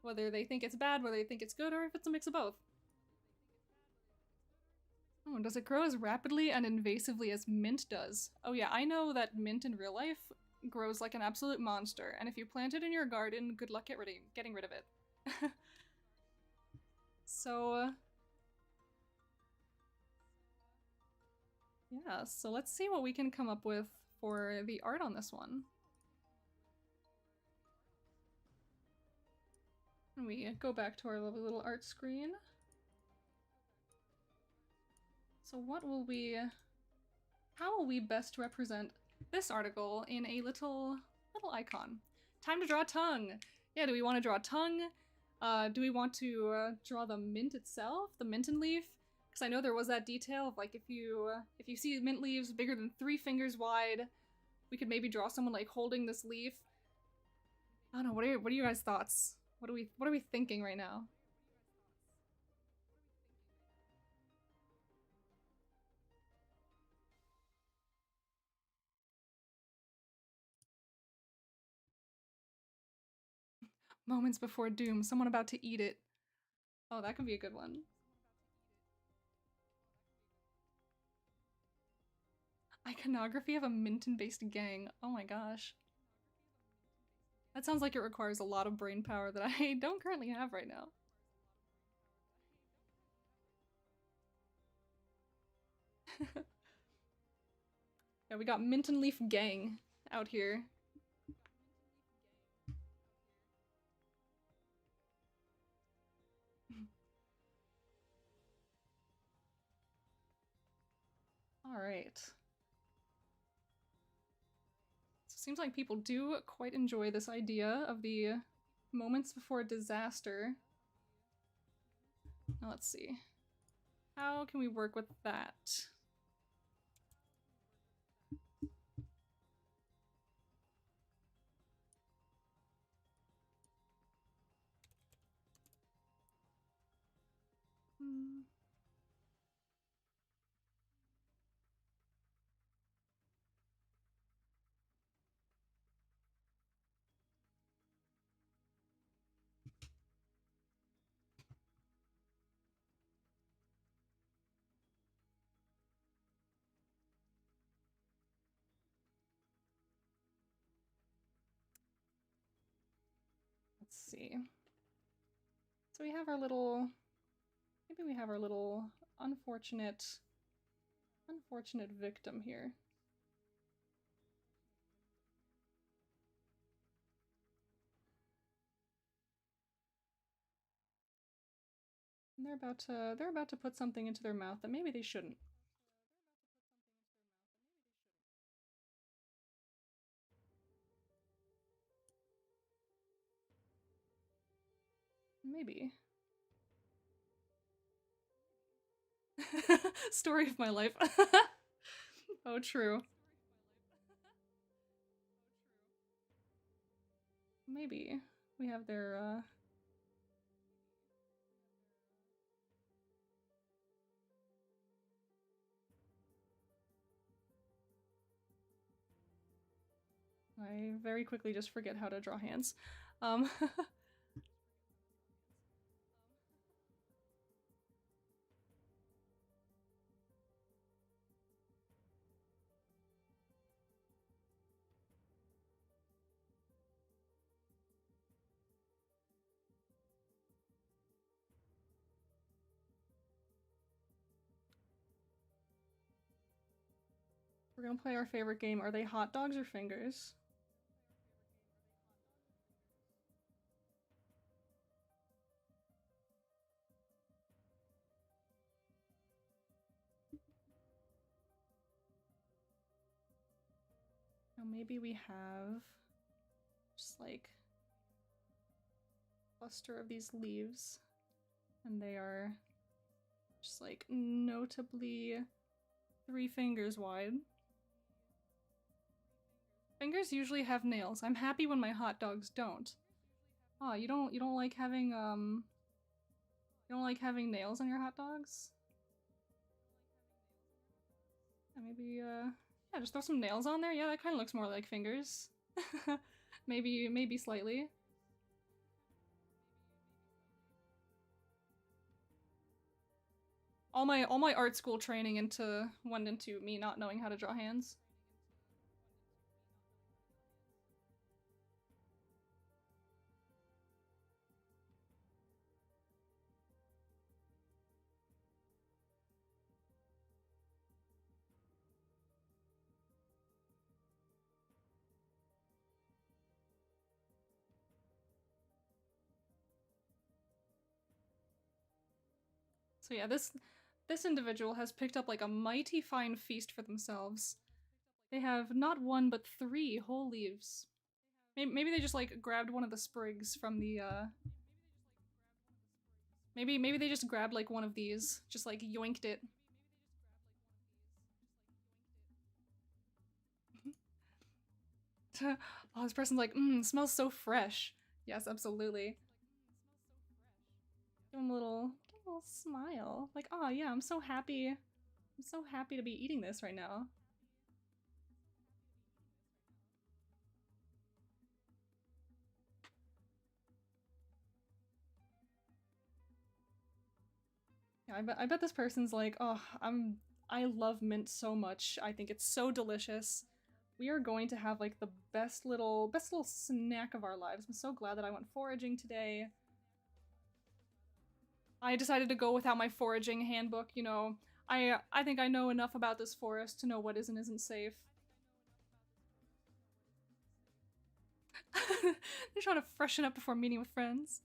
Whether they think it's bad, whether they think it's good, or if it's a mix of both. Oh, does it grow as rapidly and invasively as mint does? Oh yeah, I know that mint in real life grows like an absolute monster, and if you plant it in your garden, good luck getting rid of it. So, yeah, so let's see what we can come up with for the art on this one. And we go back to our lovely little art screen. So how will we best represent this article in a little icon? Time to draw a tongue! Yeah, do we want to draw a tongue? Do we want to draw the mint itself? The mint and leaf? Because I know there was that detail of like if you see mint leaves bigger than 3 fingers wide, we could maybe draw someone like holding this leaf. I don't know, what are you guys' thoughts? What are we thinking right now? Moments before doom. Someone about to eat it. Oh, that could be a good one. Iconography of a Minton-based gang. Oh my gosh. That sounds like it requires a lot of brain power that I don't currently have right now. Yeah, we got Minton Leaf Gang out here. Alright. So it seems like people do quite enjoy this idea of the moments before disaster. Now let's see. How can we work with that? Let's see. So we have our little, maybe we have our little unfortunate victim here. And they're about to put something into their mouth that maybe they shouldn't. Maybe. Story of my life. Oh, true. Maybe we have their, I very quickly just forget how to draw hands. We're gonna play our favorite game. Are they hot dogs or fingers? Now maybe we have just like a cluster of these leaves, and they are just like notably 3 fingers wide. Fingers usually have nails. I'm happy when my hot dogs don't. Oh, you don't like having you don't like having nails on your hot dogs? Yeah, maybe yeah, just throw some nails on there. Yeah, that kind of looks more like fingers. maybe slightly. All my art school training went into me not knowing how to draw hands. So yeah, this individual has picked up like a mighty fine feast for themselves. They have not 1 but 3 whole leaves. Maybe they just like grabbed one of the sprigs from the maybe they just grabbed like one of these, just like yoinked it. Oh, this person's like, smells so fresh. Yes, absolutely. Give him a little smile. Like, oh yeah, I'm so happy. I'm so happy to be eating this right now. Yeah, I bet this person's like, oh, I love mint so much. I think it's so delicious. We are going to have like the best little snack of our lives. I'm so glad that I went foraging today. I decided to go without my foraging handbook, you know. I think I know enough about this forest to know what is and isn't safe. They're trying to freshen up before meeting with friends.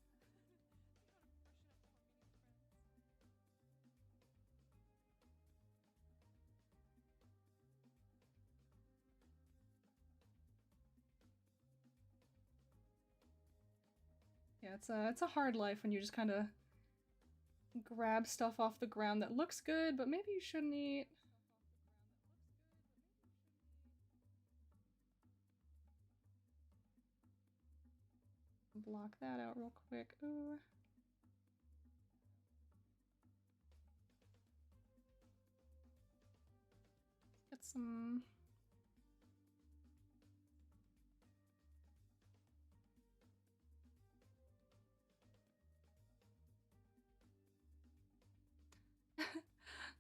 Yeah, it's a hard life when you just kind of grab stuff off the ground that looks good, but maybe you shouldn't eat. Block that out real quick. Ooh. Get some...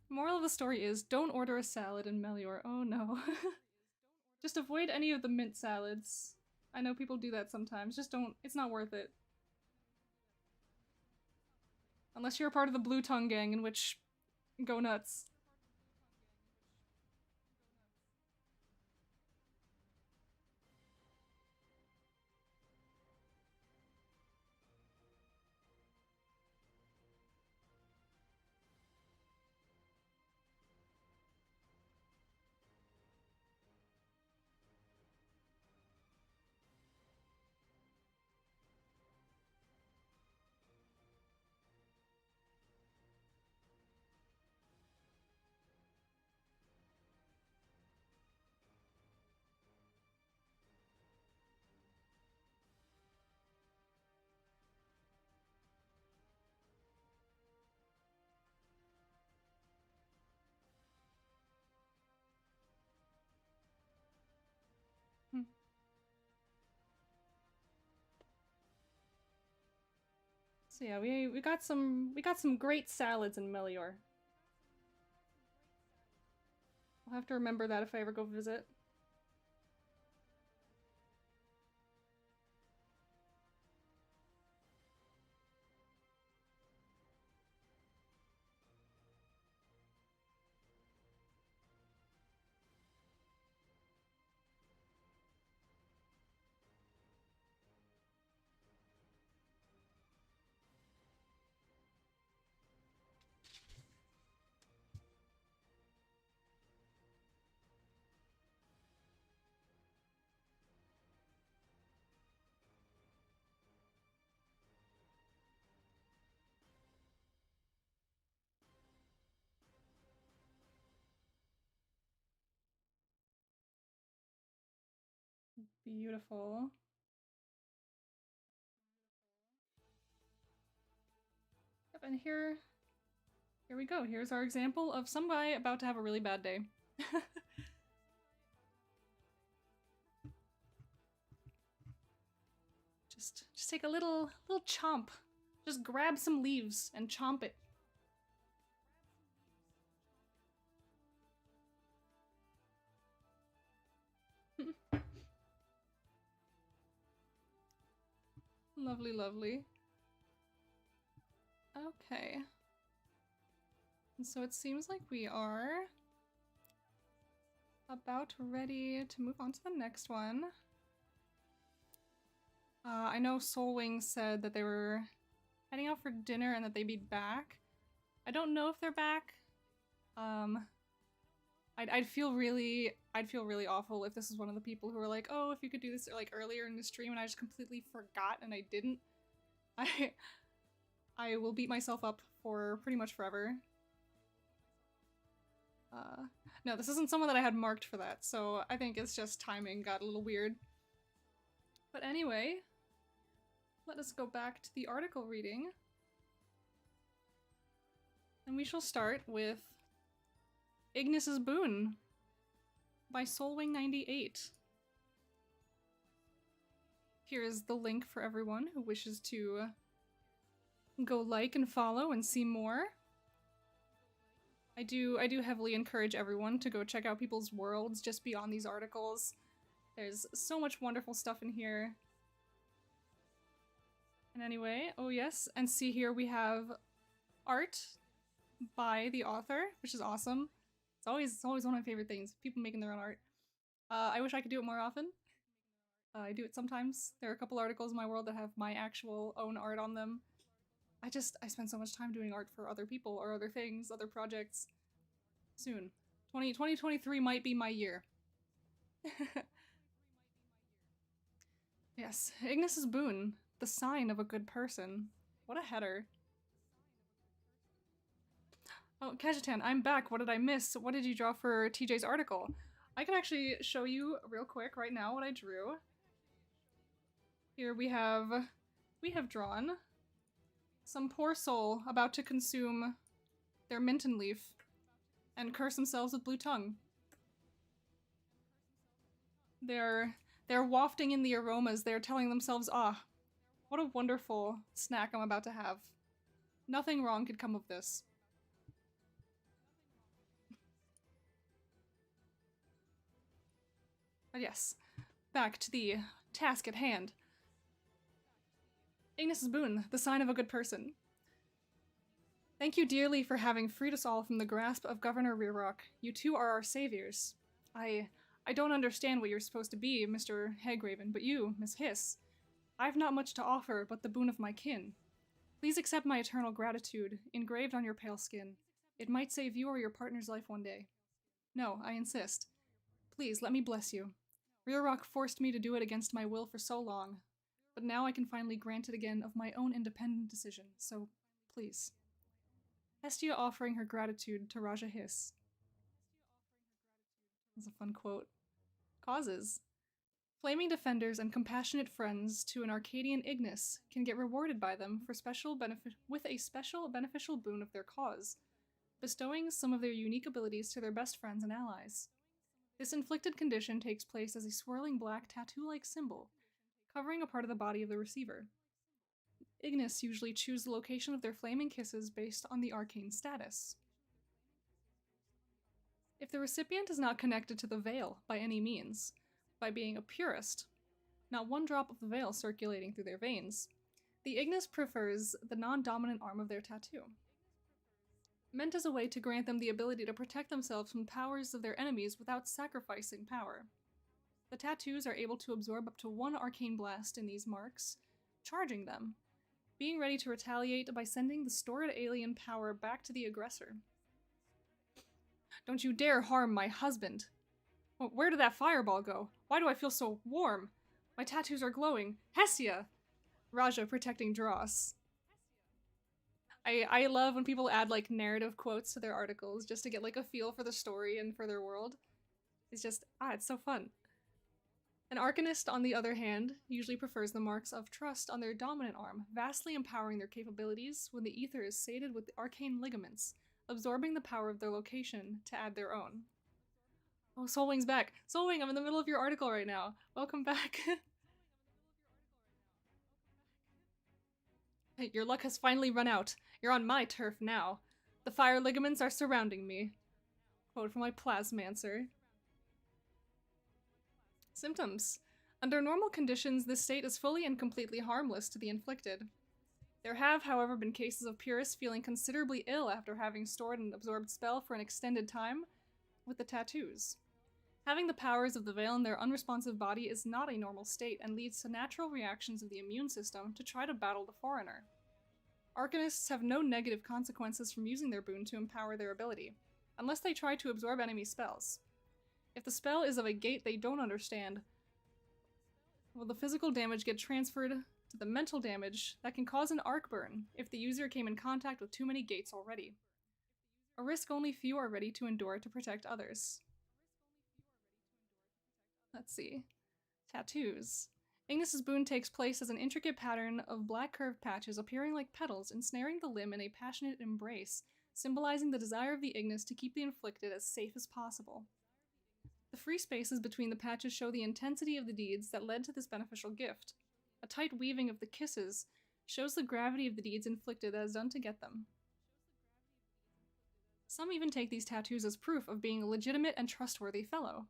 Moral of the story is, don't order a salad in Melior. Oh no. Just avoid any of the mint salads. I know people do that sometimes. Just don't- it's not worth it. Unless you're a part of the Blue Tongue gang, in which... go nuts. Hmm. So yeah, we got some great salads in Melior. I'll have to remember that if I ever go visit. Beautiful. Yep, and here we go. Here's our example of some guy about to have a really bad day. Just take a little chomp. Just grab some leaves and chomp it. Lovely, lovely. Okay. And so it seems like we are about ready to move on to the next one. I know Soulwing said that they were heading out for dinner and that they'd be back. I don't know if they're back. I'd feel really awful if this is one of the people who are like, oh, if you could do this like earlier in the stream, and I just completely forgot and I didn't. I will beat myself up for pretty much forever. No, this isn't someone that I had marked for that, so I think it's just timing got a little weird. But anyway, let us go back to the article reading. And we shall start with Ignis's Boon by Soulwing98. Here is the link for everyone who wishes to go like and follow and see more. I do heavily encourage everyone to go check out people's worlds just beyond these articles. There's so much wonderful stuff in here. And anyway, oh yes, and see here we have art by the author, which is awesome. It's always one of my favorite things, people making their own art. I wish I could do it more often. I do it sometimes. There are a couple articles in my world that have my actual own art on them. I spend so much time doing art for other people or other things, other projects. Soon. 2023 might be my year. Yes, Ignis's boon, the sign of a good person. What a header. Oh, Kajitan, I'm back. What did I miss? What did you draw for TJ's article? I can actually show you real quick right now what I drew. Here we have drawn some poor soul about to consume their Minton leaf and curse themselves with blue tongue. They're wafting in the aromas. They're telling themselves, ah, what a wonderful snack I'm about to have. Nothing wrong could come of this. But yes, back to the task at hand. Ignis's boon, the sign of a good person. Thank you dearly for having freed us all from the grasp of Governor Rearrock. You two are our saviors. I don't understand what you're supposed to be, Mr. Hagraven, but you, Miss Hiss, I've not much to offer but the boon of my kin. Please accept my eternal gratitude, engraved on your pale skin. It might save you or your partner's life one day. No, I insist. Please, let me bless you. Rearrock forced me to do it against my will for so long, but now I can finally grant it again of my own independent decision, so please. Hestia offering her gratitude to Raja Hiss. That's a fun quote. Causes. Flaming defenders and compassionate friends to an Arcadian Ignis can get rewarded by them for with a special beneficial boon of their cause, bestowing some of their unique abilities to their best friends and allies. This inflicted condition takes place as a swirling black tattoo-like symbol, covering a part of the body of the receiver. Ignis usually choose the location of their flaming kisses based on the arcane status. If the recipient is not connected to the veil by any means, by being a purist, not one drop of the veil circulating through their veins, the Ignis prefers the non-dominant arm of their tattoo. Meant as a way to grant them the ability to protect themselves from the powers of their enemies without sacrificing power. The tattoos are able to absorb up to one arcane blast in these marks, charging them, being ready to retaliate by sending the stored alien power back to the aggressor. Don't you dare harm my husband! Where did that fireball go? Why do I feel so warm? My tattoos are glowing. Hestia! Raja protecting Dross. I love when people add like narrative quotes to their articles just to get like a feel for the story and for their world. It's just, it's so fun. An Arcanist, on the other hand, usually prefers the marks of trust on their dominant arm, vastly empowering their capabilities when the ether is sated with arcane ligaments, absorbing the power of their location to add their own. Oh, Soulwing's back! Soulwing, I'm in the middle of your article right now! Welcome back! Hey, your luck has finally run out. You're on my turf now. The fire ligaments are surrounding me. Quote from my Plasmancer. Symptoms. Under normal conditions, this state is fully and completely harmless to the inflicted. There have, however, been cases of purists feeling considerably ill after having stored an absorbed spell for an extended time with the tattoos. Having the powers of the veil in their unresponsive body is not a normal state and leads to natural reactions of the immune system to try to battle the foreigner. Arcanists have no negative consequences from using their boon to empower their ability, unless they try to absorb enemy spells. If the spell is of a gate they don't understand, will the physical damage get transferred to the mental damage that can cause an arc burn if the user came in contact with too many gates already. A risk only few are ready to endure to protect others. Let's see. Tattoos. Ignis's boon takes place as an intricate pattern of black curved patches appearing like petals, ensnaring the limb in a passionate embrace, symbolizing the desire of the Ignis to keep the inflicted as safe as possible. The free spaces between the patches show the intensity of the deeds that led to this beneficial gift. A tight weaving of the kisses shows the gravity of the deeds inflicted that is done to get them. Some even take these tattoos as proof of being a legitimate and trustworthy fellow.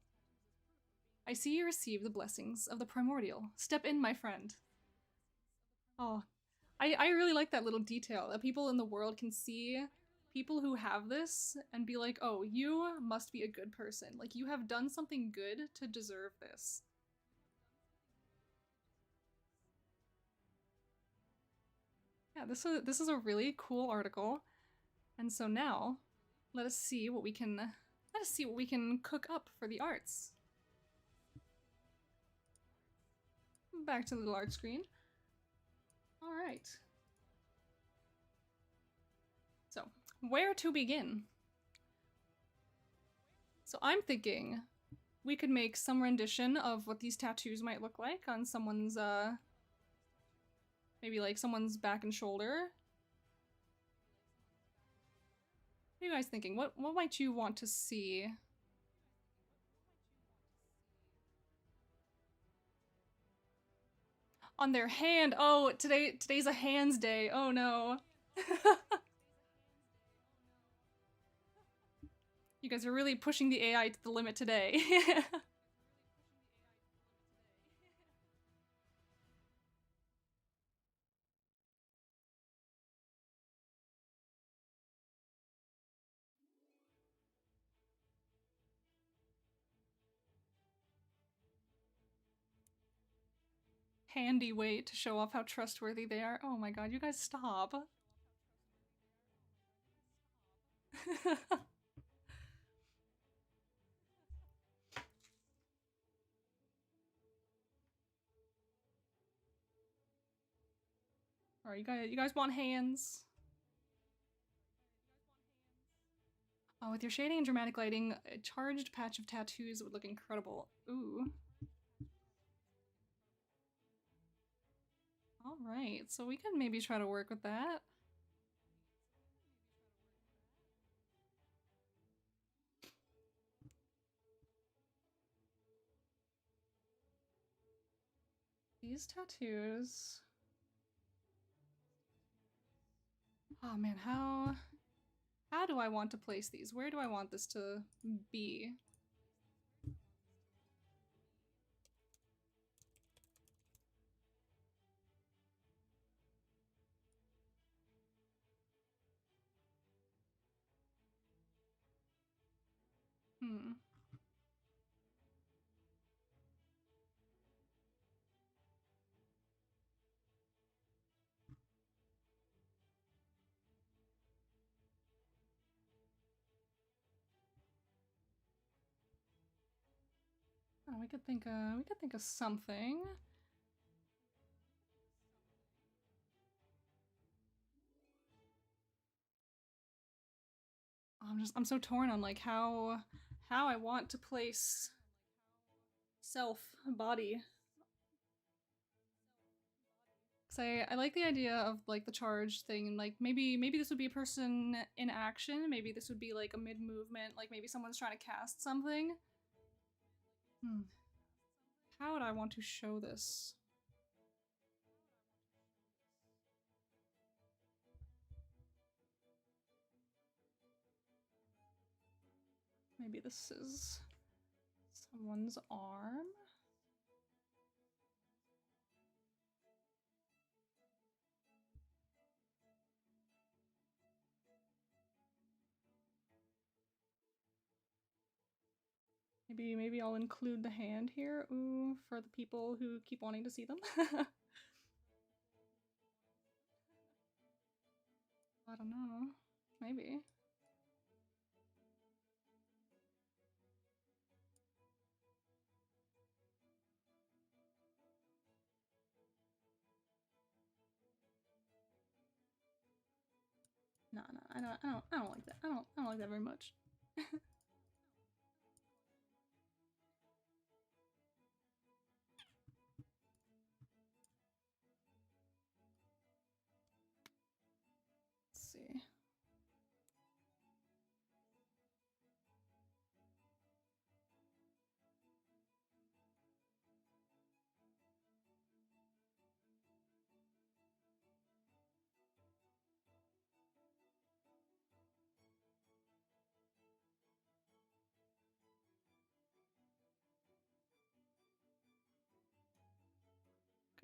I see you receive the blessings of the primordial. Step in, my friend. Oh, I really like that little detail that people in the world can see people who have this and be like, oh, you must be a good person. Like, you have done something good to deserve this. Yeah, this is a really cool article. And so now, let us see what we can cook up for the arts. Back to the little art screen. All right. So, where to begin? So I'm thinking we could make some rendition of what these tattoos might look like on someone's, maybe like someone's back and shoulder. What are you guys thinking? What might you want to see? On their hand. Oh, today's a hands day. Oh no. You guys are really pushing the AI to the limit today. Handy way to show off how trustworthy they are. Oh my god, you guys stop. Alright, you guys want hands? Oh, with your shading and dramatic lighting, a charged patch of tattoos would look incredible. Ooh. Alright, so we can maybe try to work with that. These tattoos... Oh man, how do I want to place these? Where do I want this to be? Oh, we could think of something. I'm so torn on like how I want to place body. Cause I like the idea of like the charge thing and like maybe this would be a person in action, maybe this would be like a mid-movement, like maybe someone's trying to cast something. How would I want to show this? Maybe this is someone's arm? Maybe I'll include the hand here, ooh, for the people who keep wanting to see them. I don't know. Maybe. No, I don't like that. I don't like that very much. Let's see.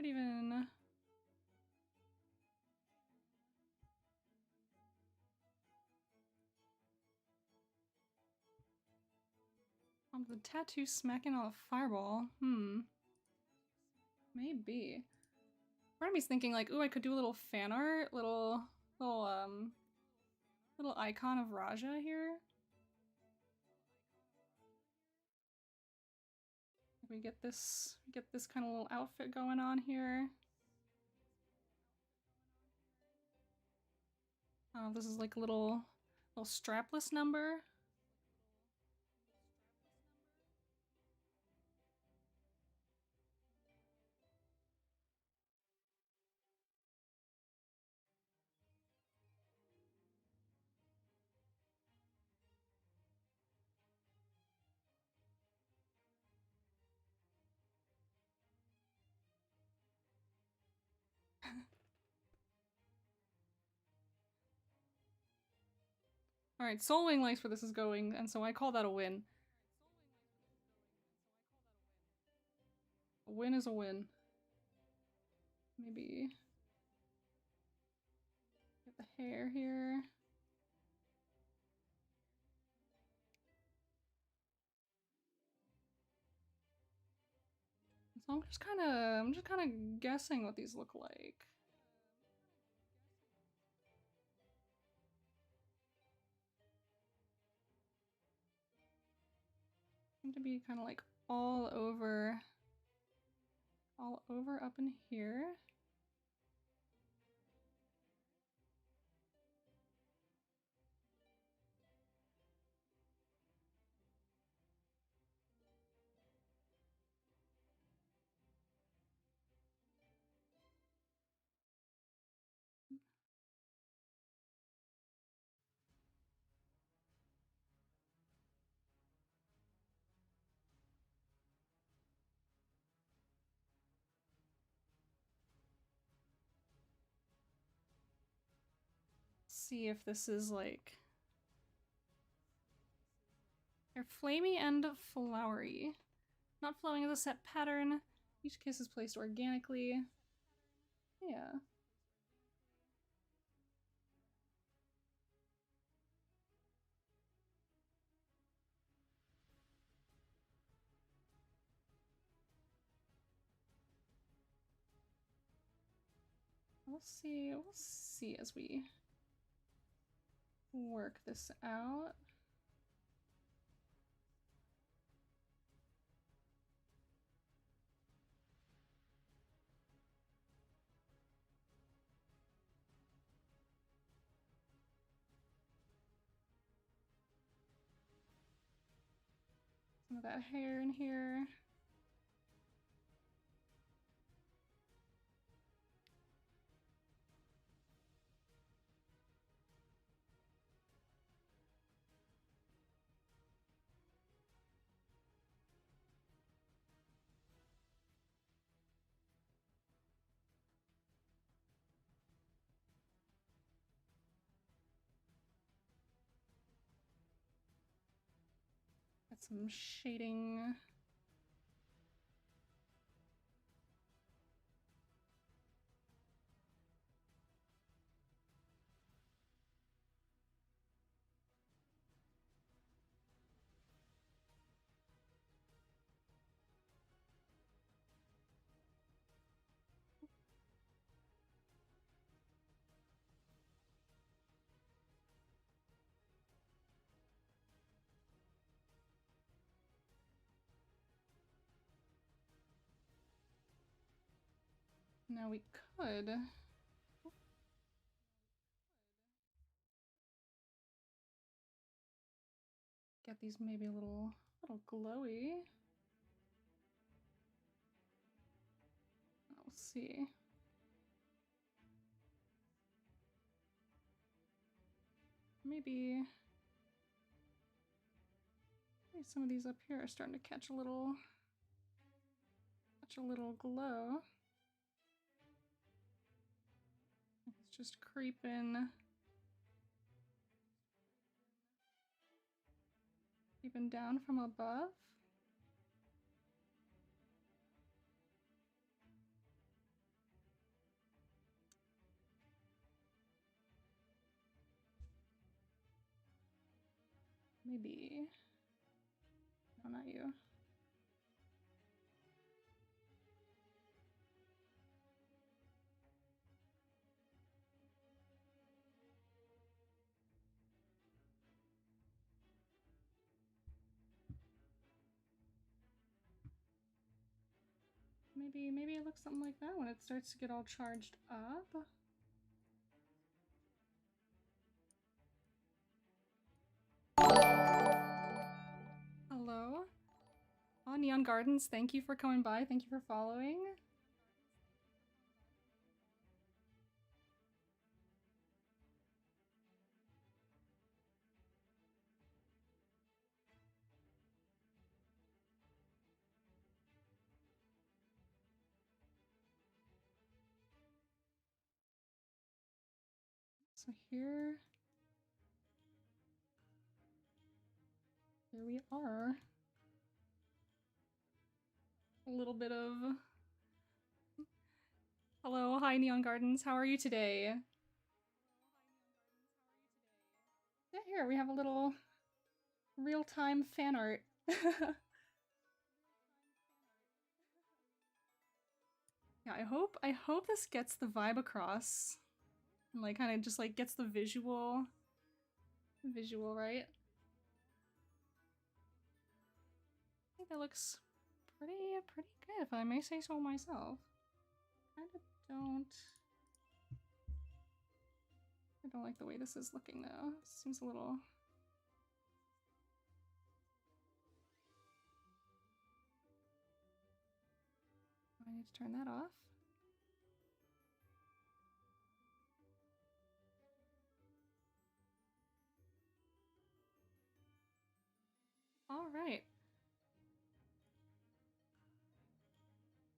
Could even... The tattoo smacking on a fireball. Maybe. Part of me's thinking like, ooh, I could do a little fan art, little icon of Raja here. We get this kind of little outfit going on here. Oh, this is like a little strapless number. Alright, Soul Wing likes where this is going, and so I call that a win. A win is a win. Maybe get the hair here. So I'm just kind of guessing what these look like. Seem to be kind of like all over up in here. See if this is like... They're flamey and flowery. Not flowing as a set pattern. Each kiss is placed organically. Yeah. We'll see as we work this out. Some of that hair in here. Got some shading. Now we could get these maybe a little glowy. We'll see. Maybe some of these up here are starting to catch a little glow. It's just creeping down from above. Maybe. No, not you. Maybe it looks something like that when it starts to get all charged up. Hello? Oh, Neon Gardens, thank you for coming by. Thank you for following. So here we are. A little bit of... Hello, hi Neon Gardens, how are you today? Yeah, here we have a little real-time fan art. Yeah, I hope this gets the vibe across. And like kind of just like gets the visual right. I think that looks pretty good if I may say so myself. I don't like the way this is looking though. It seems a little... I need to turn that off. All right.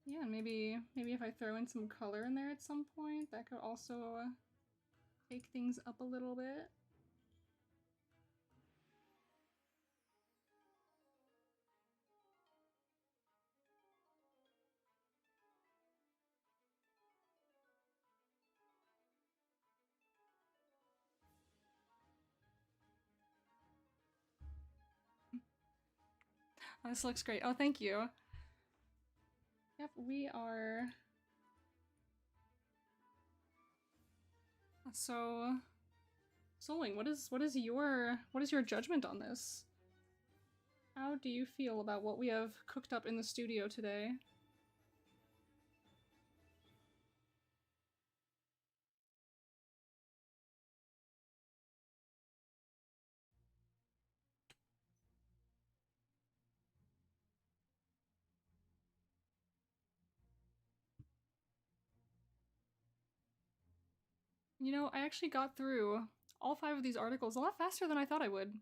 Yeah, and maybe if I throw in some color in there at some point, that could also take things up a little bit. Oh, this looks great. Oh, thank you. Yep, we are... So... Soling, what is your judgment on this? How do you feel about what we have cooked up in the studio today? You know, I actually got through all 5 of these articles a lot faster than I thought I would.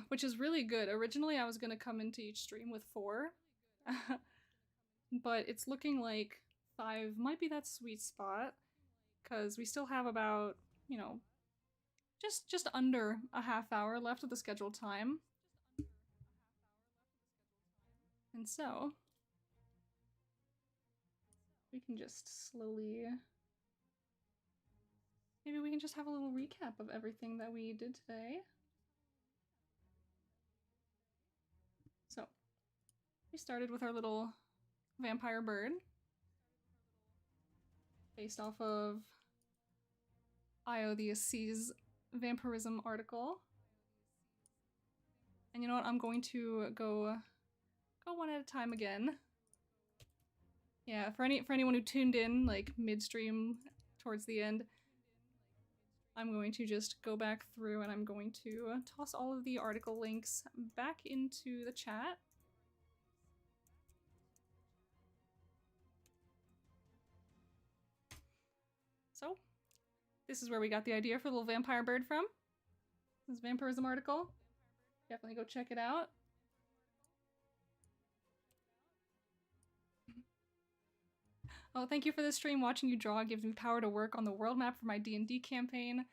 Which is really good. Originally I was gonna come into each stream with 4. But it's looking like 5 might be that sweet spot, because we still have about, you know, just under a half hour left of the scheduled time. And so we can just slowly... Maybe we can just have a little recap of everything that we did today. So, we started with our little vampire bird, based off of Io the Asce's vampirism article. And you know what? I'm going to go one at a time again. Yeah, for anyone who tuned in like midstream towards the end, I'm going to just go back through and I'm going to toss all of the article links back into the chat. So, this is where we got the idea for the little vampire bird from. This vampirism article. Definitely go check it out. Oh, thank you for this stream. Watching you draw gives me power to work on the world map for my D&D campaign.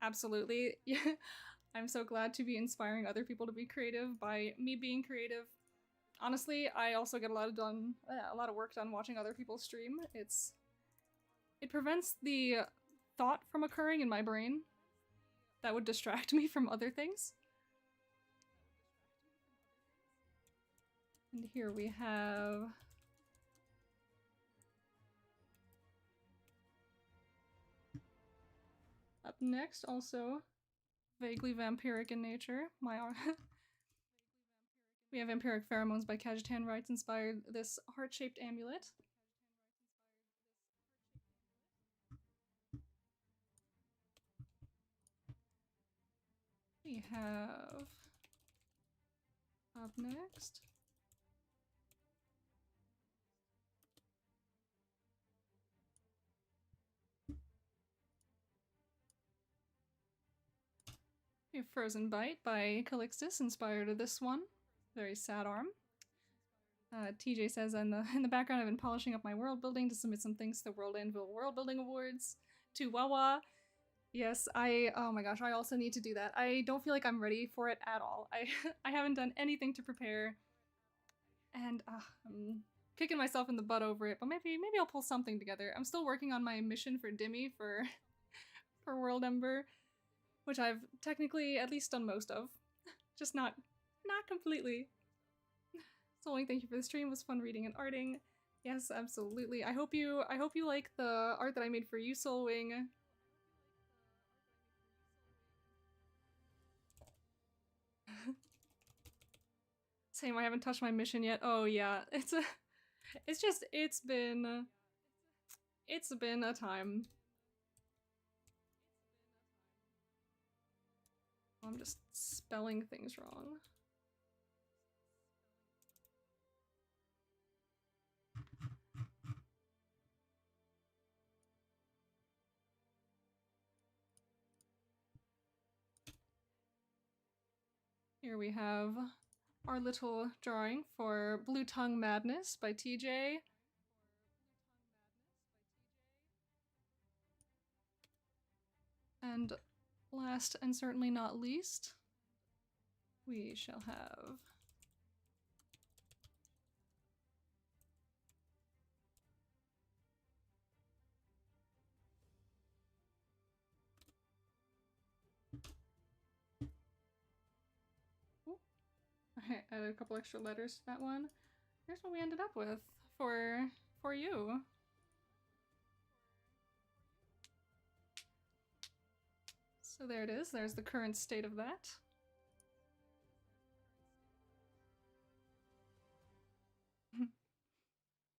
Absolutely. Yeah. I'm so glad to be inspiring other people to be creative by me being creative. Honestly, I also get a lot of work done watching other people stream. It prevents the thought from occurring in my brain that would distract me from other things. And here we have... Up next, also vaguely vampiric in nature, we have Vampiric Pheromones by Kajitan Wrights inspired this heart-shaped amulet. We have up next we have Frozen Bite by Calixtus, inspired of this one. Very sad arm. TJ says, in the background, I've been polishing up my world building to submit some things to the WorldAnvil World Building Awards. To Wawa. Yes, oh my gosh, I also need to do that. I don't feel like I'm ready for it at all. I haven't done anything to prepare. And I'm kicking myself in the butt over it, but maybe I'll pull something together. I'm still working on my mission for Dimmy for WorldEmber, which I've technically at least done most of. Just not completely. Soling, thank you for the stream. It was fun reading and arting. Yes, absolutely. I hope you like the art that I made for you, Solwing. Same, I haven't touched my mission yet. Oh yeah, it's been a time. I'm just spelling things wrong. Here we have our little drawing for Blue Tongue Madness by TJ. And last and certainly not least, we shall have I added a couple extra letters to that one. Here's what we ended up with for you. So there it is. There's the current state of that.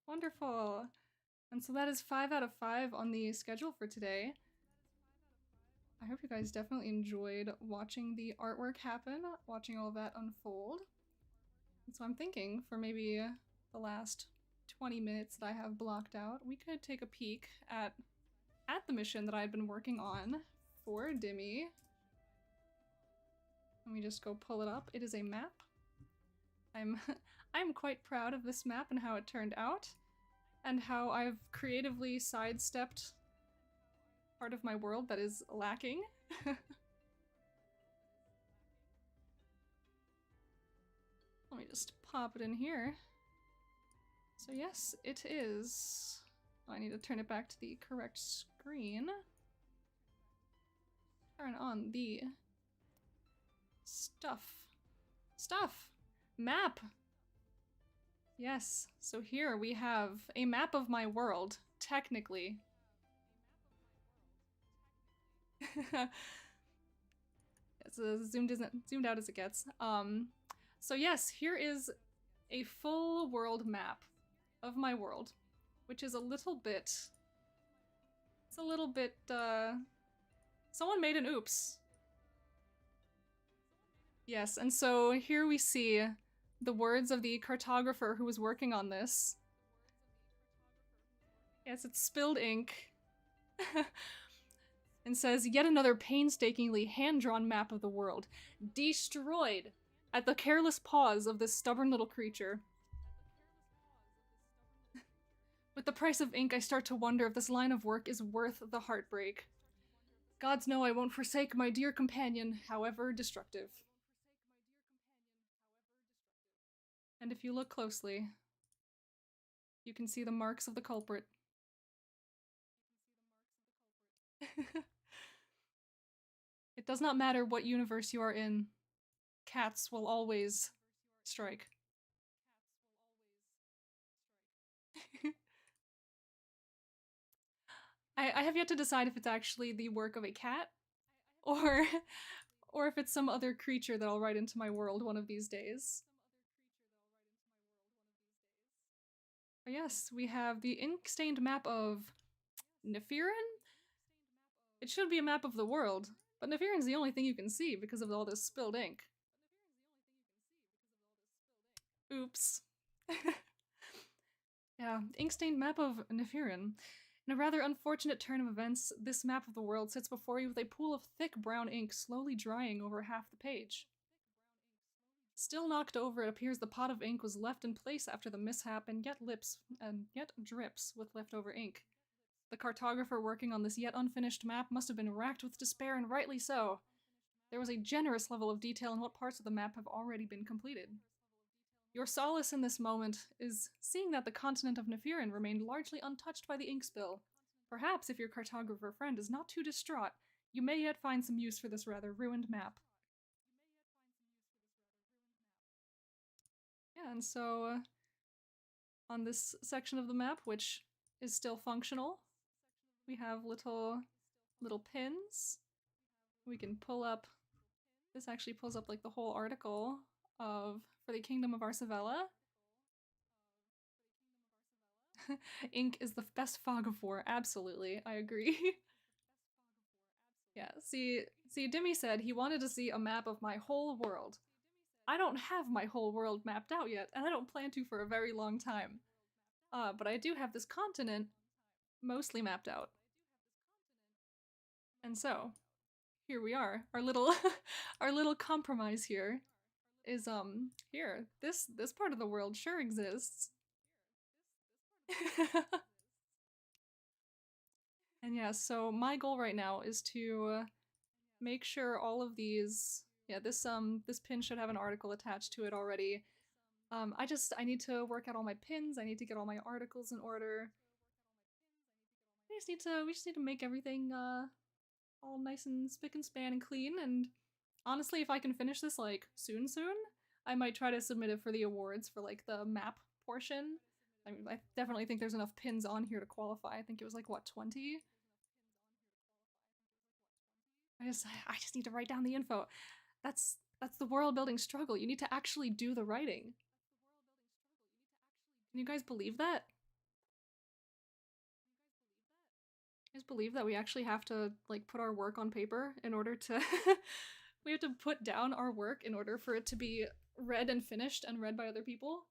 Wonderful. And so that is 5 out of 5 on the schedule for today. I hope you guys definitely enjoyed watching the artwork happen, watching all of that unfold. And so I'm thinking for maybe the last 20 minutes that I have blocked out, we could take a peek at the mission that I've been working on for Dimmy. Let me just go pull it up. It is a map. I'm quite proud of this map and how it turned out, and how I've creatively sidestepped part of my world that is lacking. Let me just pop it in here. So yes, it is. I need to turn it back to the correct screen. Turn on the stuff. Map! Yes, so here we have a map of my world, technically. It's zoomed out as it gets. So yes, here is a full world map of my world, which is a little bit... It's a little bit, someone made an oops. Yes, and so here we see the words of the cartographer who was working on this. Yes, it's spilled ink. And says, yet another painstakingly hand-drawn map of the world, destroyed at the careless paws of this stubborn little creature. With the price of ink, I start to wonder if this line of work is worth the heartbreak. Gods know I won't forsake my dear companion, however destructive. And if you look closely, you can see the marks of the culprit. It does not matter what universe you are in, cats will always strike. I have yet to decide if it's actually the work of a cat or or if it's some other creature that I'll write into my world one of these days. But yes, we have the ink-stained map of Nefirin? It should be a map of the world, but Nefirin's the only thing you can see because of all this spilled ink. Oops. Yeah, ink-stained map of Nefirin. In a rather unfortunate turn of events, this map of the world sits before you with a pool of thick brown ink slowly drying over half the page. Still knocked over, it appears the pot of ink was left in place after the mishap and yet drips with leftover ink. The cartographer working on this yet unfinished map must have been racked with despair, and rightly so. There was a generous level of detail in what parts of the map have already been completed. Your solace in this moment is seeing that the continent of Nefirin remained largely untouched by the ink spill. Perhaps if your cartographer friend is not too distraught, you may yet find some use for this rather ruined map. Yeah, and so on this section of the map, which is still functional, we have little pins. We can pull up, this actually pulls up like the whole article of for the Kingdom of Arsavella. Ink is the best fog of war, absolutely, I agree. Yeah, see, Dimmy said he wanted to see a map of my whole world. I don't have my whole world mapped out yet, and I don't plan to for a very long time. But I do have this continent mostly mapped out. And so, here we are. Our little our little compromise here is here. This part of the world sure exists. And yeah, so my goal right now is to make sure all of these, yeah, this pin should have an article attached to it already. I need to work out all my pins. I need to get all my articles in order. We just need to make everything all nice and spick and span and clean. And honestly, if I can finish this like soon, I might try to submit it for the awards for like the map portion. I mean, I definitely think there's enough pins on here to qualify. I think it was like what, 20? I just need to write down the info. That's the world building struggle. You need to actually do the writing. Can you guys believe that? You guys believe that we actually have to like put our work on paper in order to we have to put down our work in order for it to be read and finished and read by other people?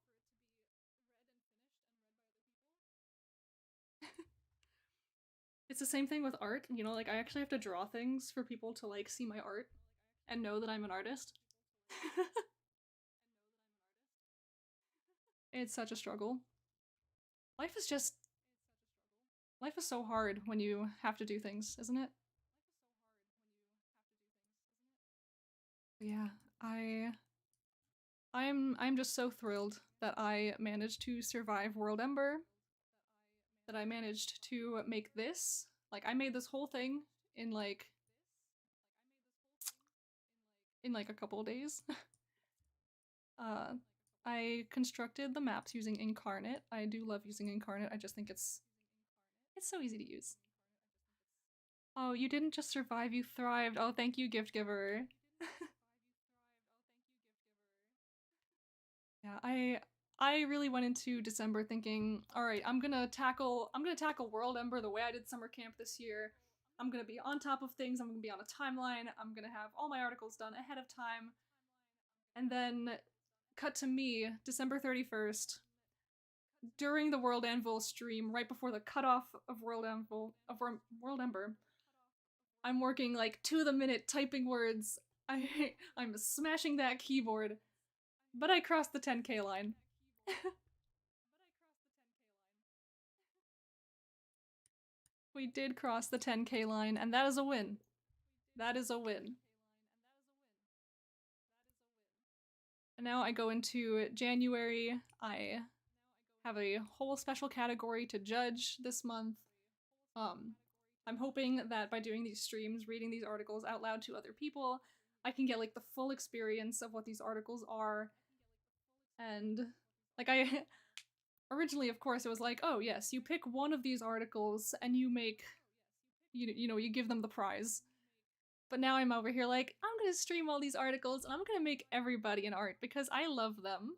It's the same thing with art, you know, like I actually have to draw things for people to like see my art and know that I'm an artist. It's such a struggle. Life is just life is so hard when you have to do things, isn't it? But yeah, I'm just so thrilled that I managed to survive WorldEmber, that I managed to make this. Like I made this whole thing in like a couple of days. uh I constructed the maps using Incarnate. I do love using Incarnate. I just think it's so easy to use. Oh, you didn't just survive, you thrived. Oh, thank you, gift giver. Yeah, I really went into December thinking, all right, I'm gonna tackle WorldEmber the way I did summer camp this year. I'm gonna be on top of things. I'm gonna be on a timeline. I'm gonna have all my articles done ahead of time. And then, cut to me, December 31st, during the WorldAnvil stream, right before the cutoff of WorldEmber. I'm working like to the minute typing words. I'm smashing that keyboard, but I crossed the 10K line. We did cross the 10K line, and that is a win. That is a win. And now I go into January. I have a whole special category to judge this month. I'm hoping that by doing these streams, reading these articles out loud to other people, I can get like the full experience of what these articles are. And like originally, of course, it was like, oh yes, you pick one of these articles and you make you give them the prize. But now I'm over here like, I'm gonna stream all these articles and I'm gonna make everybody an art because I love them.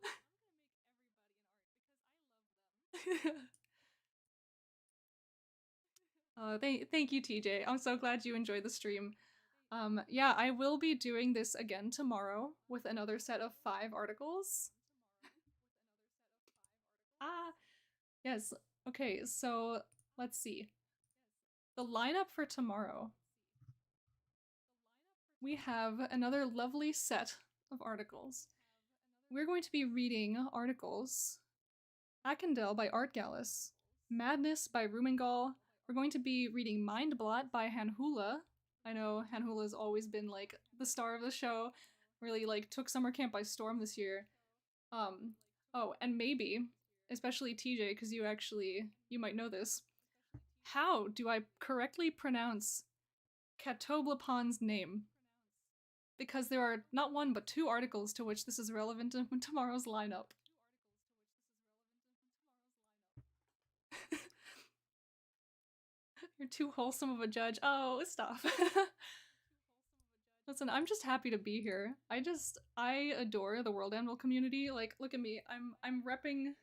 Thank you, TJ. I'm so glad you enjoyed the stream. Yeah, I will be doing this again tomorrow with another set of 5 articles. Ah, yes. Okay, so let's see. The lineup for tomorrow. We have another lovely set of articles. We're going to be reading articles Akendel by Art Gallus, Madness by Rumengal. We're going to be reading Mindblot by Hanhula. I know Hanhula's always been like the star of the show. Really like took summer camp by storm this year. Oh, and maybe, especially TJ, because you might know this. How do I correctly pronounce Catoblepon's name? Because there are not 1 but 2 articles to which this is relevant in tomorrow's lineup. You're too wholesome of a judge. Oh, stop. Listen, I'm just happy to be here. I adore the WorldAnvil community. Like, look at me. I'm repping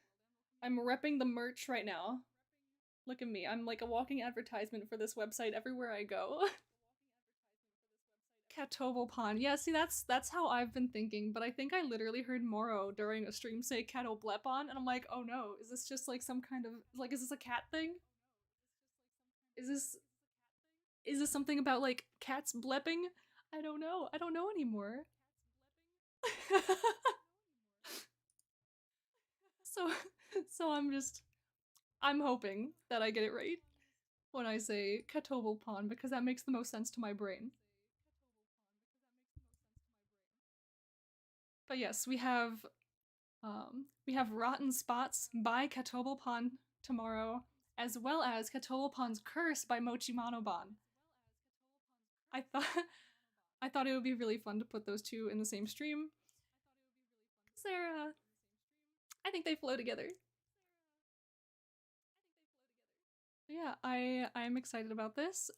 the merch right now. Look at me. I'm like a walking advertisement for this website everywhere I go. Catoblepon. Yeah, see, that's how I've been thinking, but I think I literally heard Moro during a stream say Catoblepon, and I'm like, oh no, is this just like some kind of, like, is this a cat thing? Is this something about like cats blepping? I don't know. I don't know anymore. so I'm hoping that I get it right when I say Catoblepon because that makes the most sense to my brain. But yes, we have Rotten Spots by Catoblepon tomorrow, as well as Catoblepon's Curse by Mochimanoban. I thought I thought it would be really fun to put those 2 in the same stream. Cause they're I think they flow together. Yeah, I'm excited about this.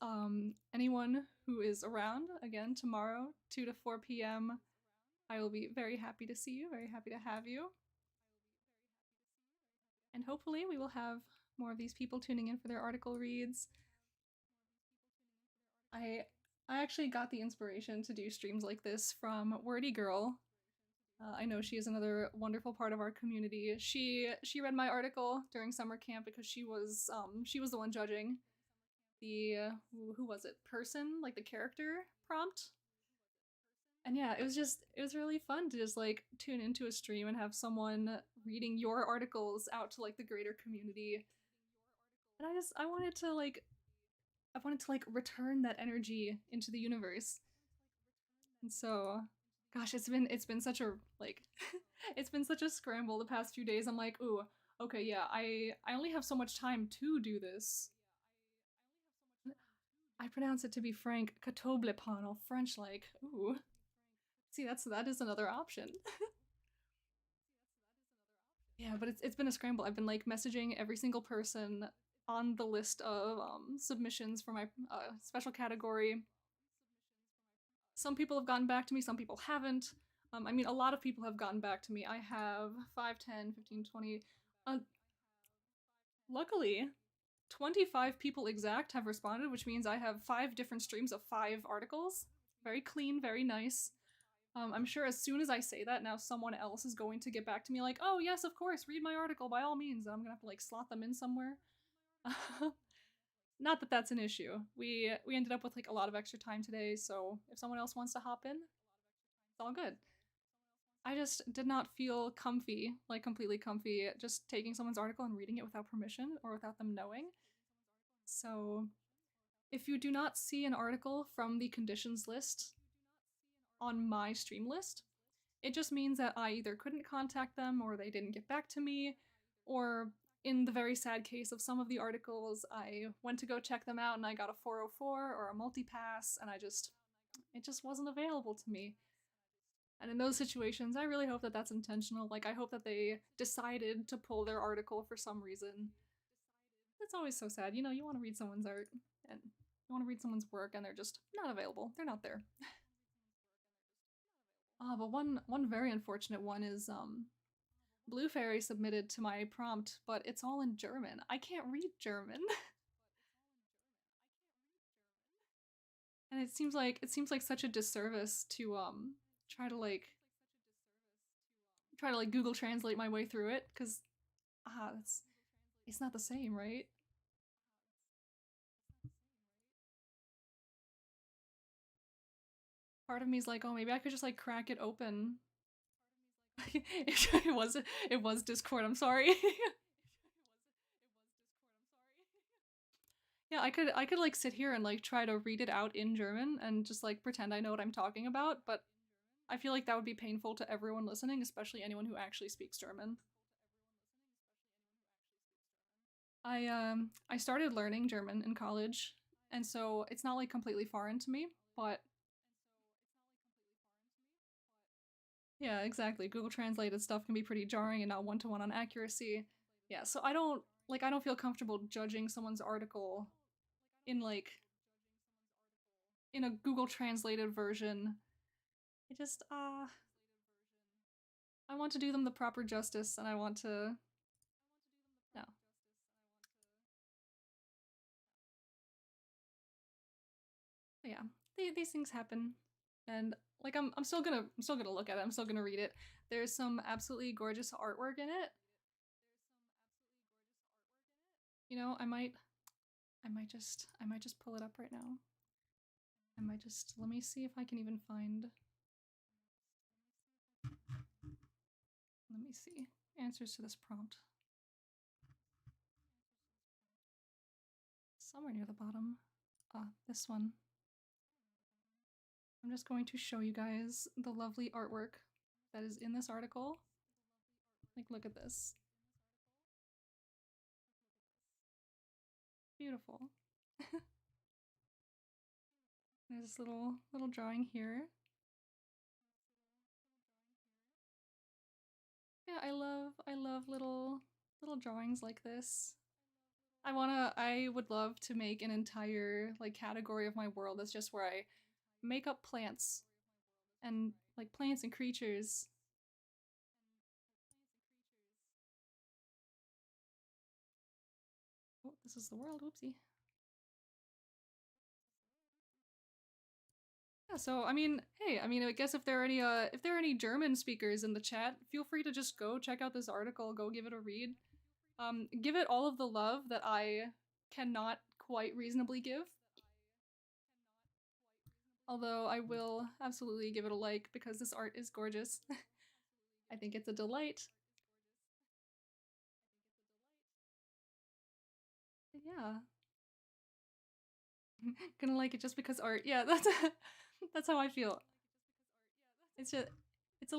Anyone who is around again tomorrow, 2 to 4 p.m. I will be very happy to see you, very happy to have you. And hopefully we will have more of these people tuning in for their article reads. I actually got the inspiration to do streams like this from Wordy Girl. I know she is another wonderful part of our community. She read my article during summer camp because she was the one judging the who was it? Person, like the character prompt. And yeah, it was really fun to just like tune into a stream and have someone reading your articles out to like the greater community. And I wanted to like return that energy into the universe. And so, gosh, it's been such a like it's been such a scramble the past few days. I'm like, ooh, okay, yeah, I only have so much time to do this. I pronounce it, to be frank, Catoblepon, all French like. Ooh. See, that is another option. Yeah, but it's been a scramble. I've been like messaging every single person on the list of submissions for my special category. Some people have gotten back to me, some people haven't. I mean, a lot of people have gotten back to me. I have 5, 10, 15, 20. Luckily, 25 people exact have responded, which means I have 5 different streams of 5 articles. Very clean, very nice. I'm sure as soon as I say that, now someone else is going to get back to me like, oh yes, of course, read my article by all means. I'm gonna have to like slot them in somewhere. Not that that's an issue. We ended up with like a lot of extra time today, so if someone else wants to hop in, it's all good. I just did not feel comfy, like completely comfy, just taking someone's article and reading it without permission or without them knowing. So if you do not see an article from the conditions list on my stream list, it just means that I either couldn't contact them or they didn't get back to me, or in the very sad case of some of the articles, I went to go check them out and I got a 404 or a multi-pass and it just wasn't available to me. And in those situations, I really hope that that's intentional. Like, I hope that they decided to pull their article for some reason. It's always so sad. You know, you want to read someone's art, and You want to read someone's work and they're just not available. They're not there. But one very unfortunate one is Blue Fairy submitted to my prompt, but it's all in German. I can't read German. And it seems like such a disservice to try to like Google Translate my way through it, because it's not the same, right? Part of me is like, oh, maybe I could just like crack it open. it was Discord, I'm sorry. Yeah, I could like sit here and like try to read it out in German and just like pretend I know what I'm talking about, but I feel like that would be painful to everyone listening, especially anyone who actually speaks German. I started learning German in college, and so it's not like completely foreign to me, but yeah, exactly. Google translated stuff can be pretty jarring and not one-to-one on accuracy. Yeah, so I don't feel comfortable judging someone's article in like in a Google translated version. I just I want to do them the proper justice, and I want to no. But yeah, these things happen, and like I'm still gonna look at it. I'm still gonna read it. There's some absolutely gorgeous artwork in it. You know, I might just pull it up right now. I might just let me see if I can even find. Let me see answers to this prompt. Somewhere near the bottom. This one. I'm just going to show you guys the lovely artwork that is in this article. Like, look at this. Beautiful. There's this little drawing here. Yeah, I love little drawings like this. I would love to make an entire like category of my world that's just where I make up plants and like plants and creatures. Oh, this is the world. Whoopsie. Yeah, so I mean, hey, I mean, I guess if there are any German speakers in the chat, feel free to just go check out this article, go give it a read. Give it all of the love that I cannot quite reasonably give. Although I will absolutely give it a like because this art is gorgeous. I think it's a delight. Yeah. Gonna like it just because art. Yeah, that's how I feel. It's just it's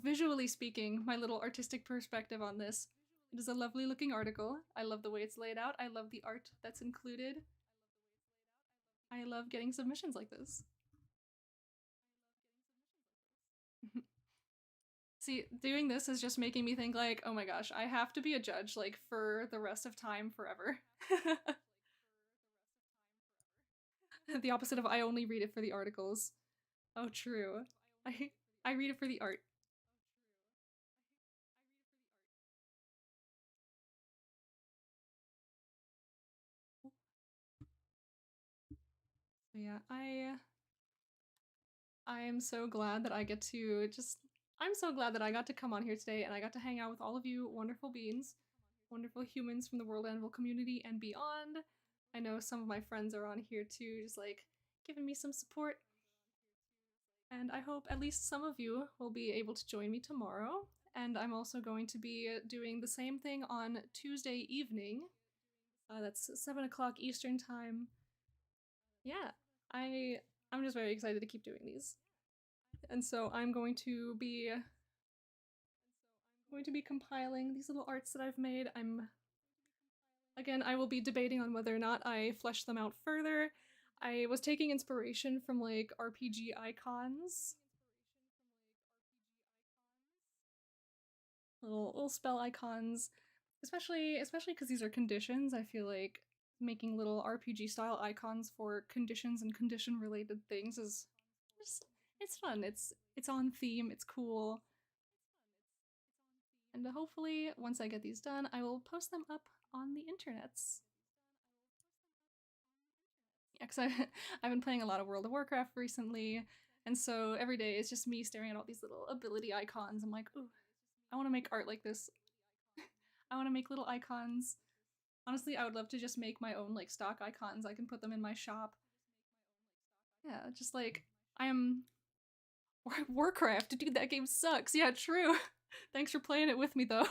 visually speaking, my little artistic perspective on this. It is a lovely looking article. I love the way it's laid out. I love the art that's included. I love getting submissions like this. See, doing this is just making me think like, oh my gosh, I have to be a judge like for the rest of time forever. The opposite of I only read it for the articles. Oh, true. I read it for the art. So yeah, I am so glad that I get to I'm so glad that I got to come on here today and I got to hang out with all of you wonderful beings, wonderful humans from the WorldAnvil community and beyond. I know some of my friends are on here too, just like giving me some support. And I hope at least some of you will be able to join me tomorrow. And I'm also going to be doing the same thing on Tuesday evening. That's 7 o'clock Eastern time. Yeah, I'm just very excited to keep doing these. And so I'm going to be compiling these little arts that I've made. Again, I will be debating on whether or not I flesh them out further. I was taking inspiration from like RPG icons. Little spell icons. Especially because these are conditions, I feel like making little RPG style icons for conditions and condition related things is just, it's fun. It's on theme, it's cool. And hopefully once I get these done, I will post them up on the internets. Yeah, because I've been playing a lot of World of Warcraft recently, and so every day it's just me staring at all these little ability icons. I'm like, ooh, I want to make art like this. I want to make little icons. Honestly, I would love to just make my own like stock icons. I can put them in my shop. Yeah, just like I am Warcraft. Dude, that game sucks. Yeah, true. Thanks for playing it with me though.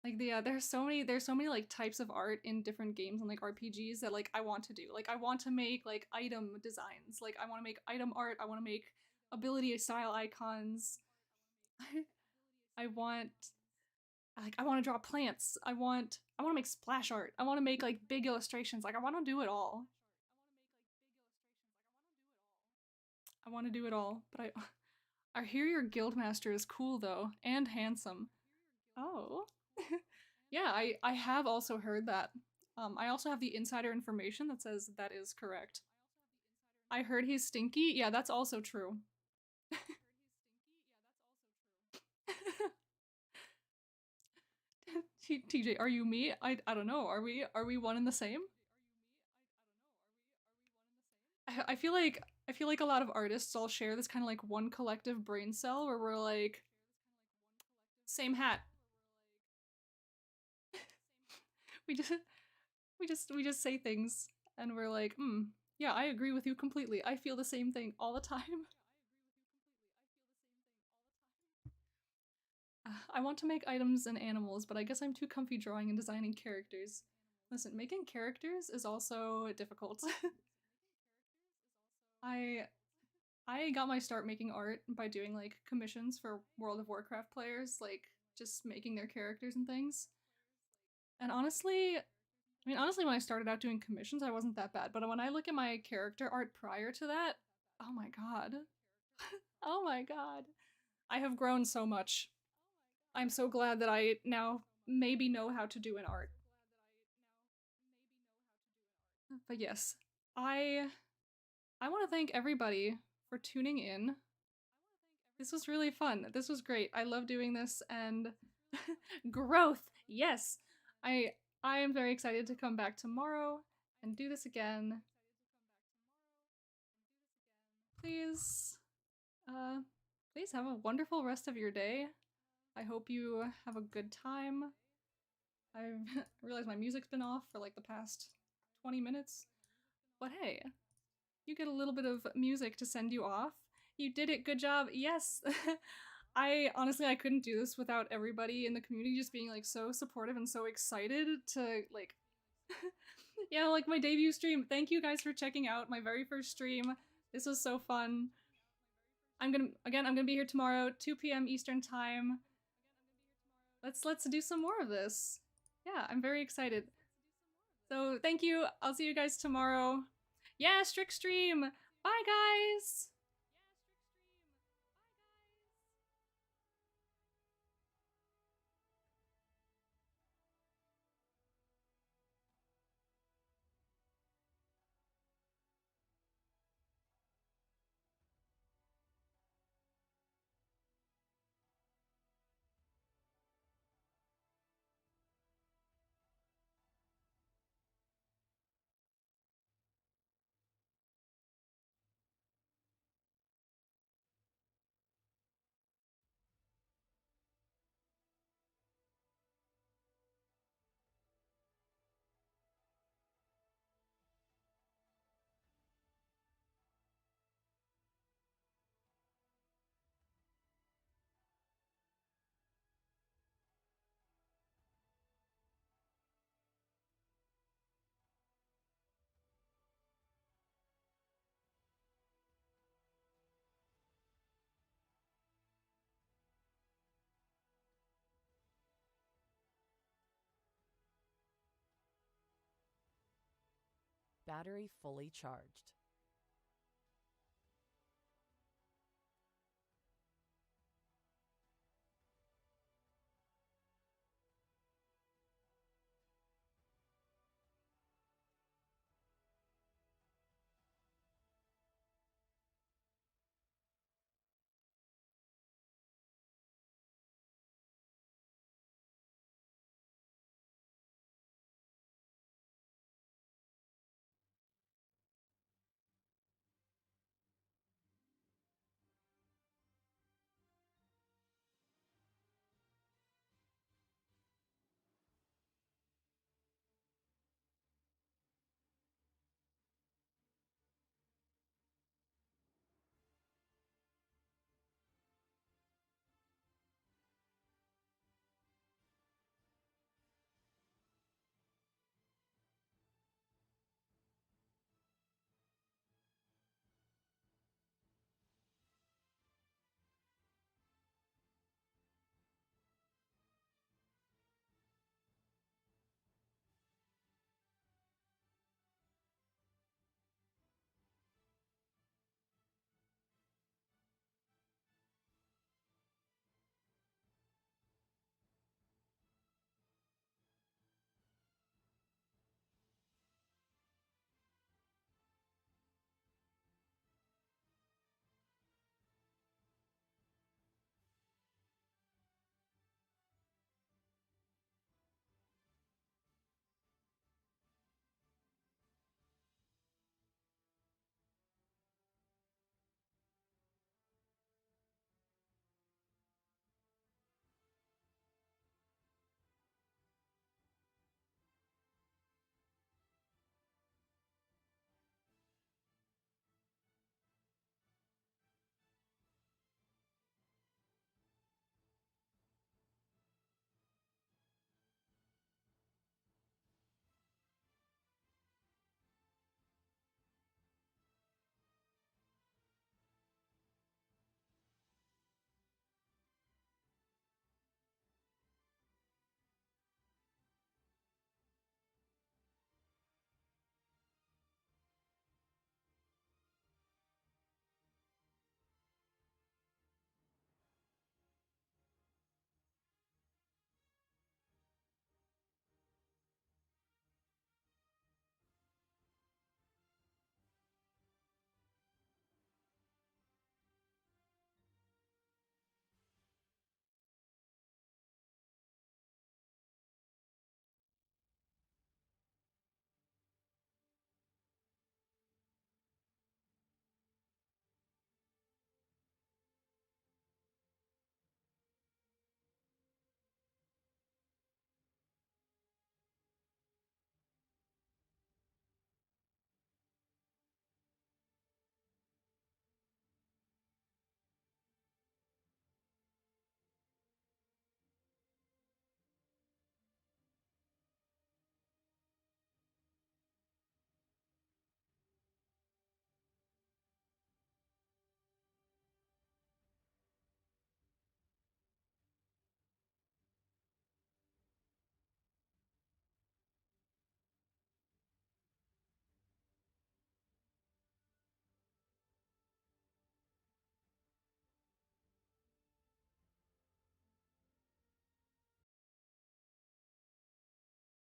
Like there's so many like types of art in different games and like RPGs that like I want to do. Like I want to make like item designs. Like I want to make item art. I want to make ability style icons. I want I want to draw plants. I want to make splash art. I want to make like big illustrations. Like I want to do it all. I want to do it all. But I hear your guildmaster is cool though and handsome. Oh. Yeah, I have also heard that. I also have the insider information that says that is correct. I heard he's stinky. Yeah, that's also true. TJ, are you me? I don't know. Are we one and the same? I feel like a lot of artists all share this kind of like one collective brain cell where we're like same hat. We just we just say things and we're like, yeah, I agree with you completely. I feel the same thing all the time. I want to make items and animals, but I guess I'm too comfy drawing and designing characters. Listen, making characters is also difficult. I I got my start making art by doing like commissions for World of Warcraft players, like just making their characters and things. And honestly, when I started out doing commissions, I wasn't that bad. But when I look at my character art prior to that, oh my god. Oh my god. I have grown so much. I'm so glad that I now maybe know how to do an art. But yes, I I want to thank everybody for tuning in. This was really fun. This was great. I love doing this and growth. Yes. I I am very excited to come back tomorrow and do this again. Please uh please have a wonderful rest of your day. I hope you have a good time. I've realized my music's been off for like the past 20 minutes. But hey, you get a little bit of music to send you off. You did it. Good job. Yes. I couldn't do this without everybody in the community just being like so supportive and so excited to like yeah, like my debut stream. Thank you guys for checking out my very first stream. This was so fun. I'm gonna be here tomorrow, 2 p.m. Eastern time. Let's do some more of this. Yeah, I'm very excited. So thank you. I'll see you guys tomorrow. Yeah, strict stream. Bye guys. Battery fully charged.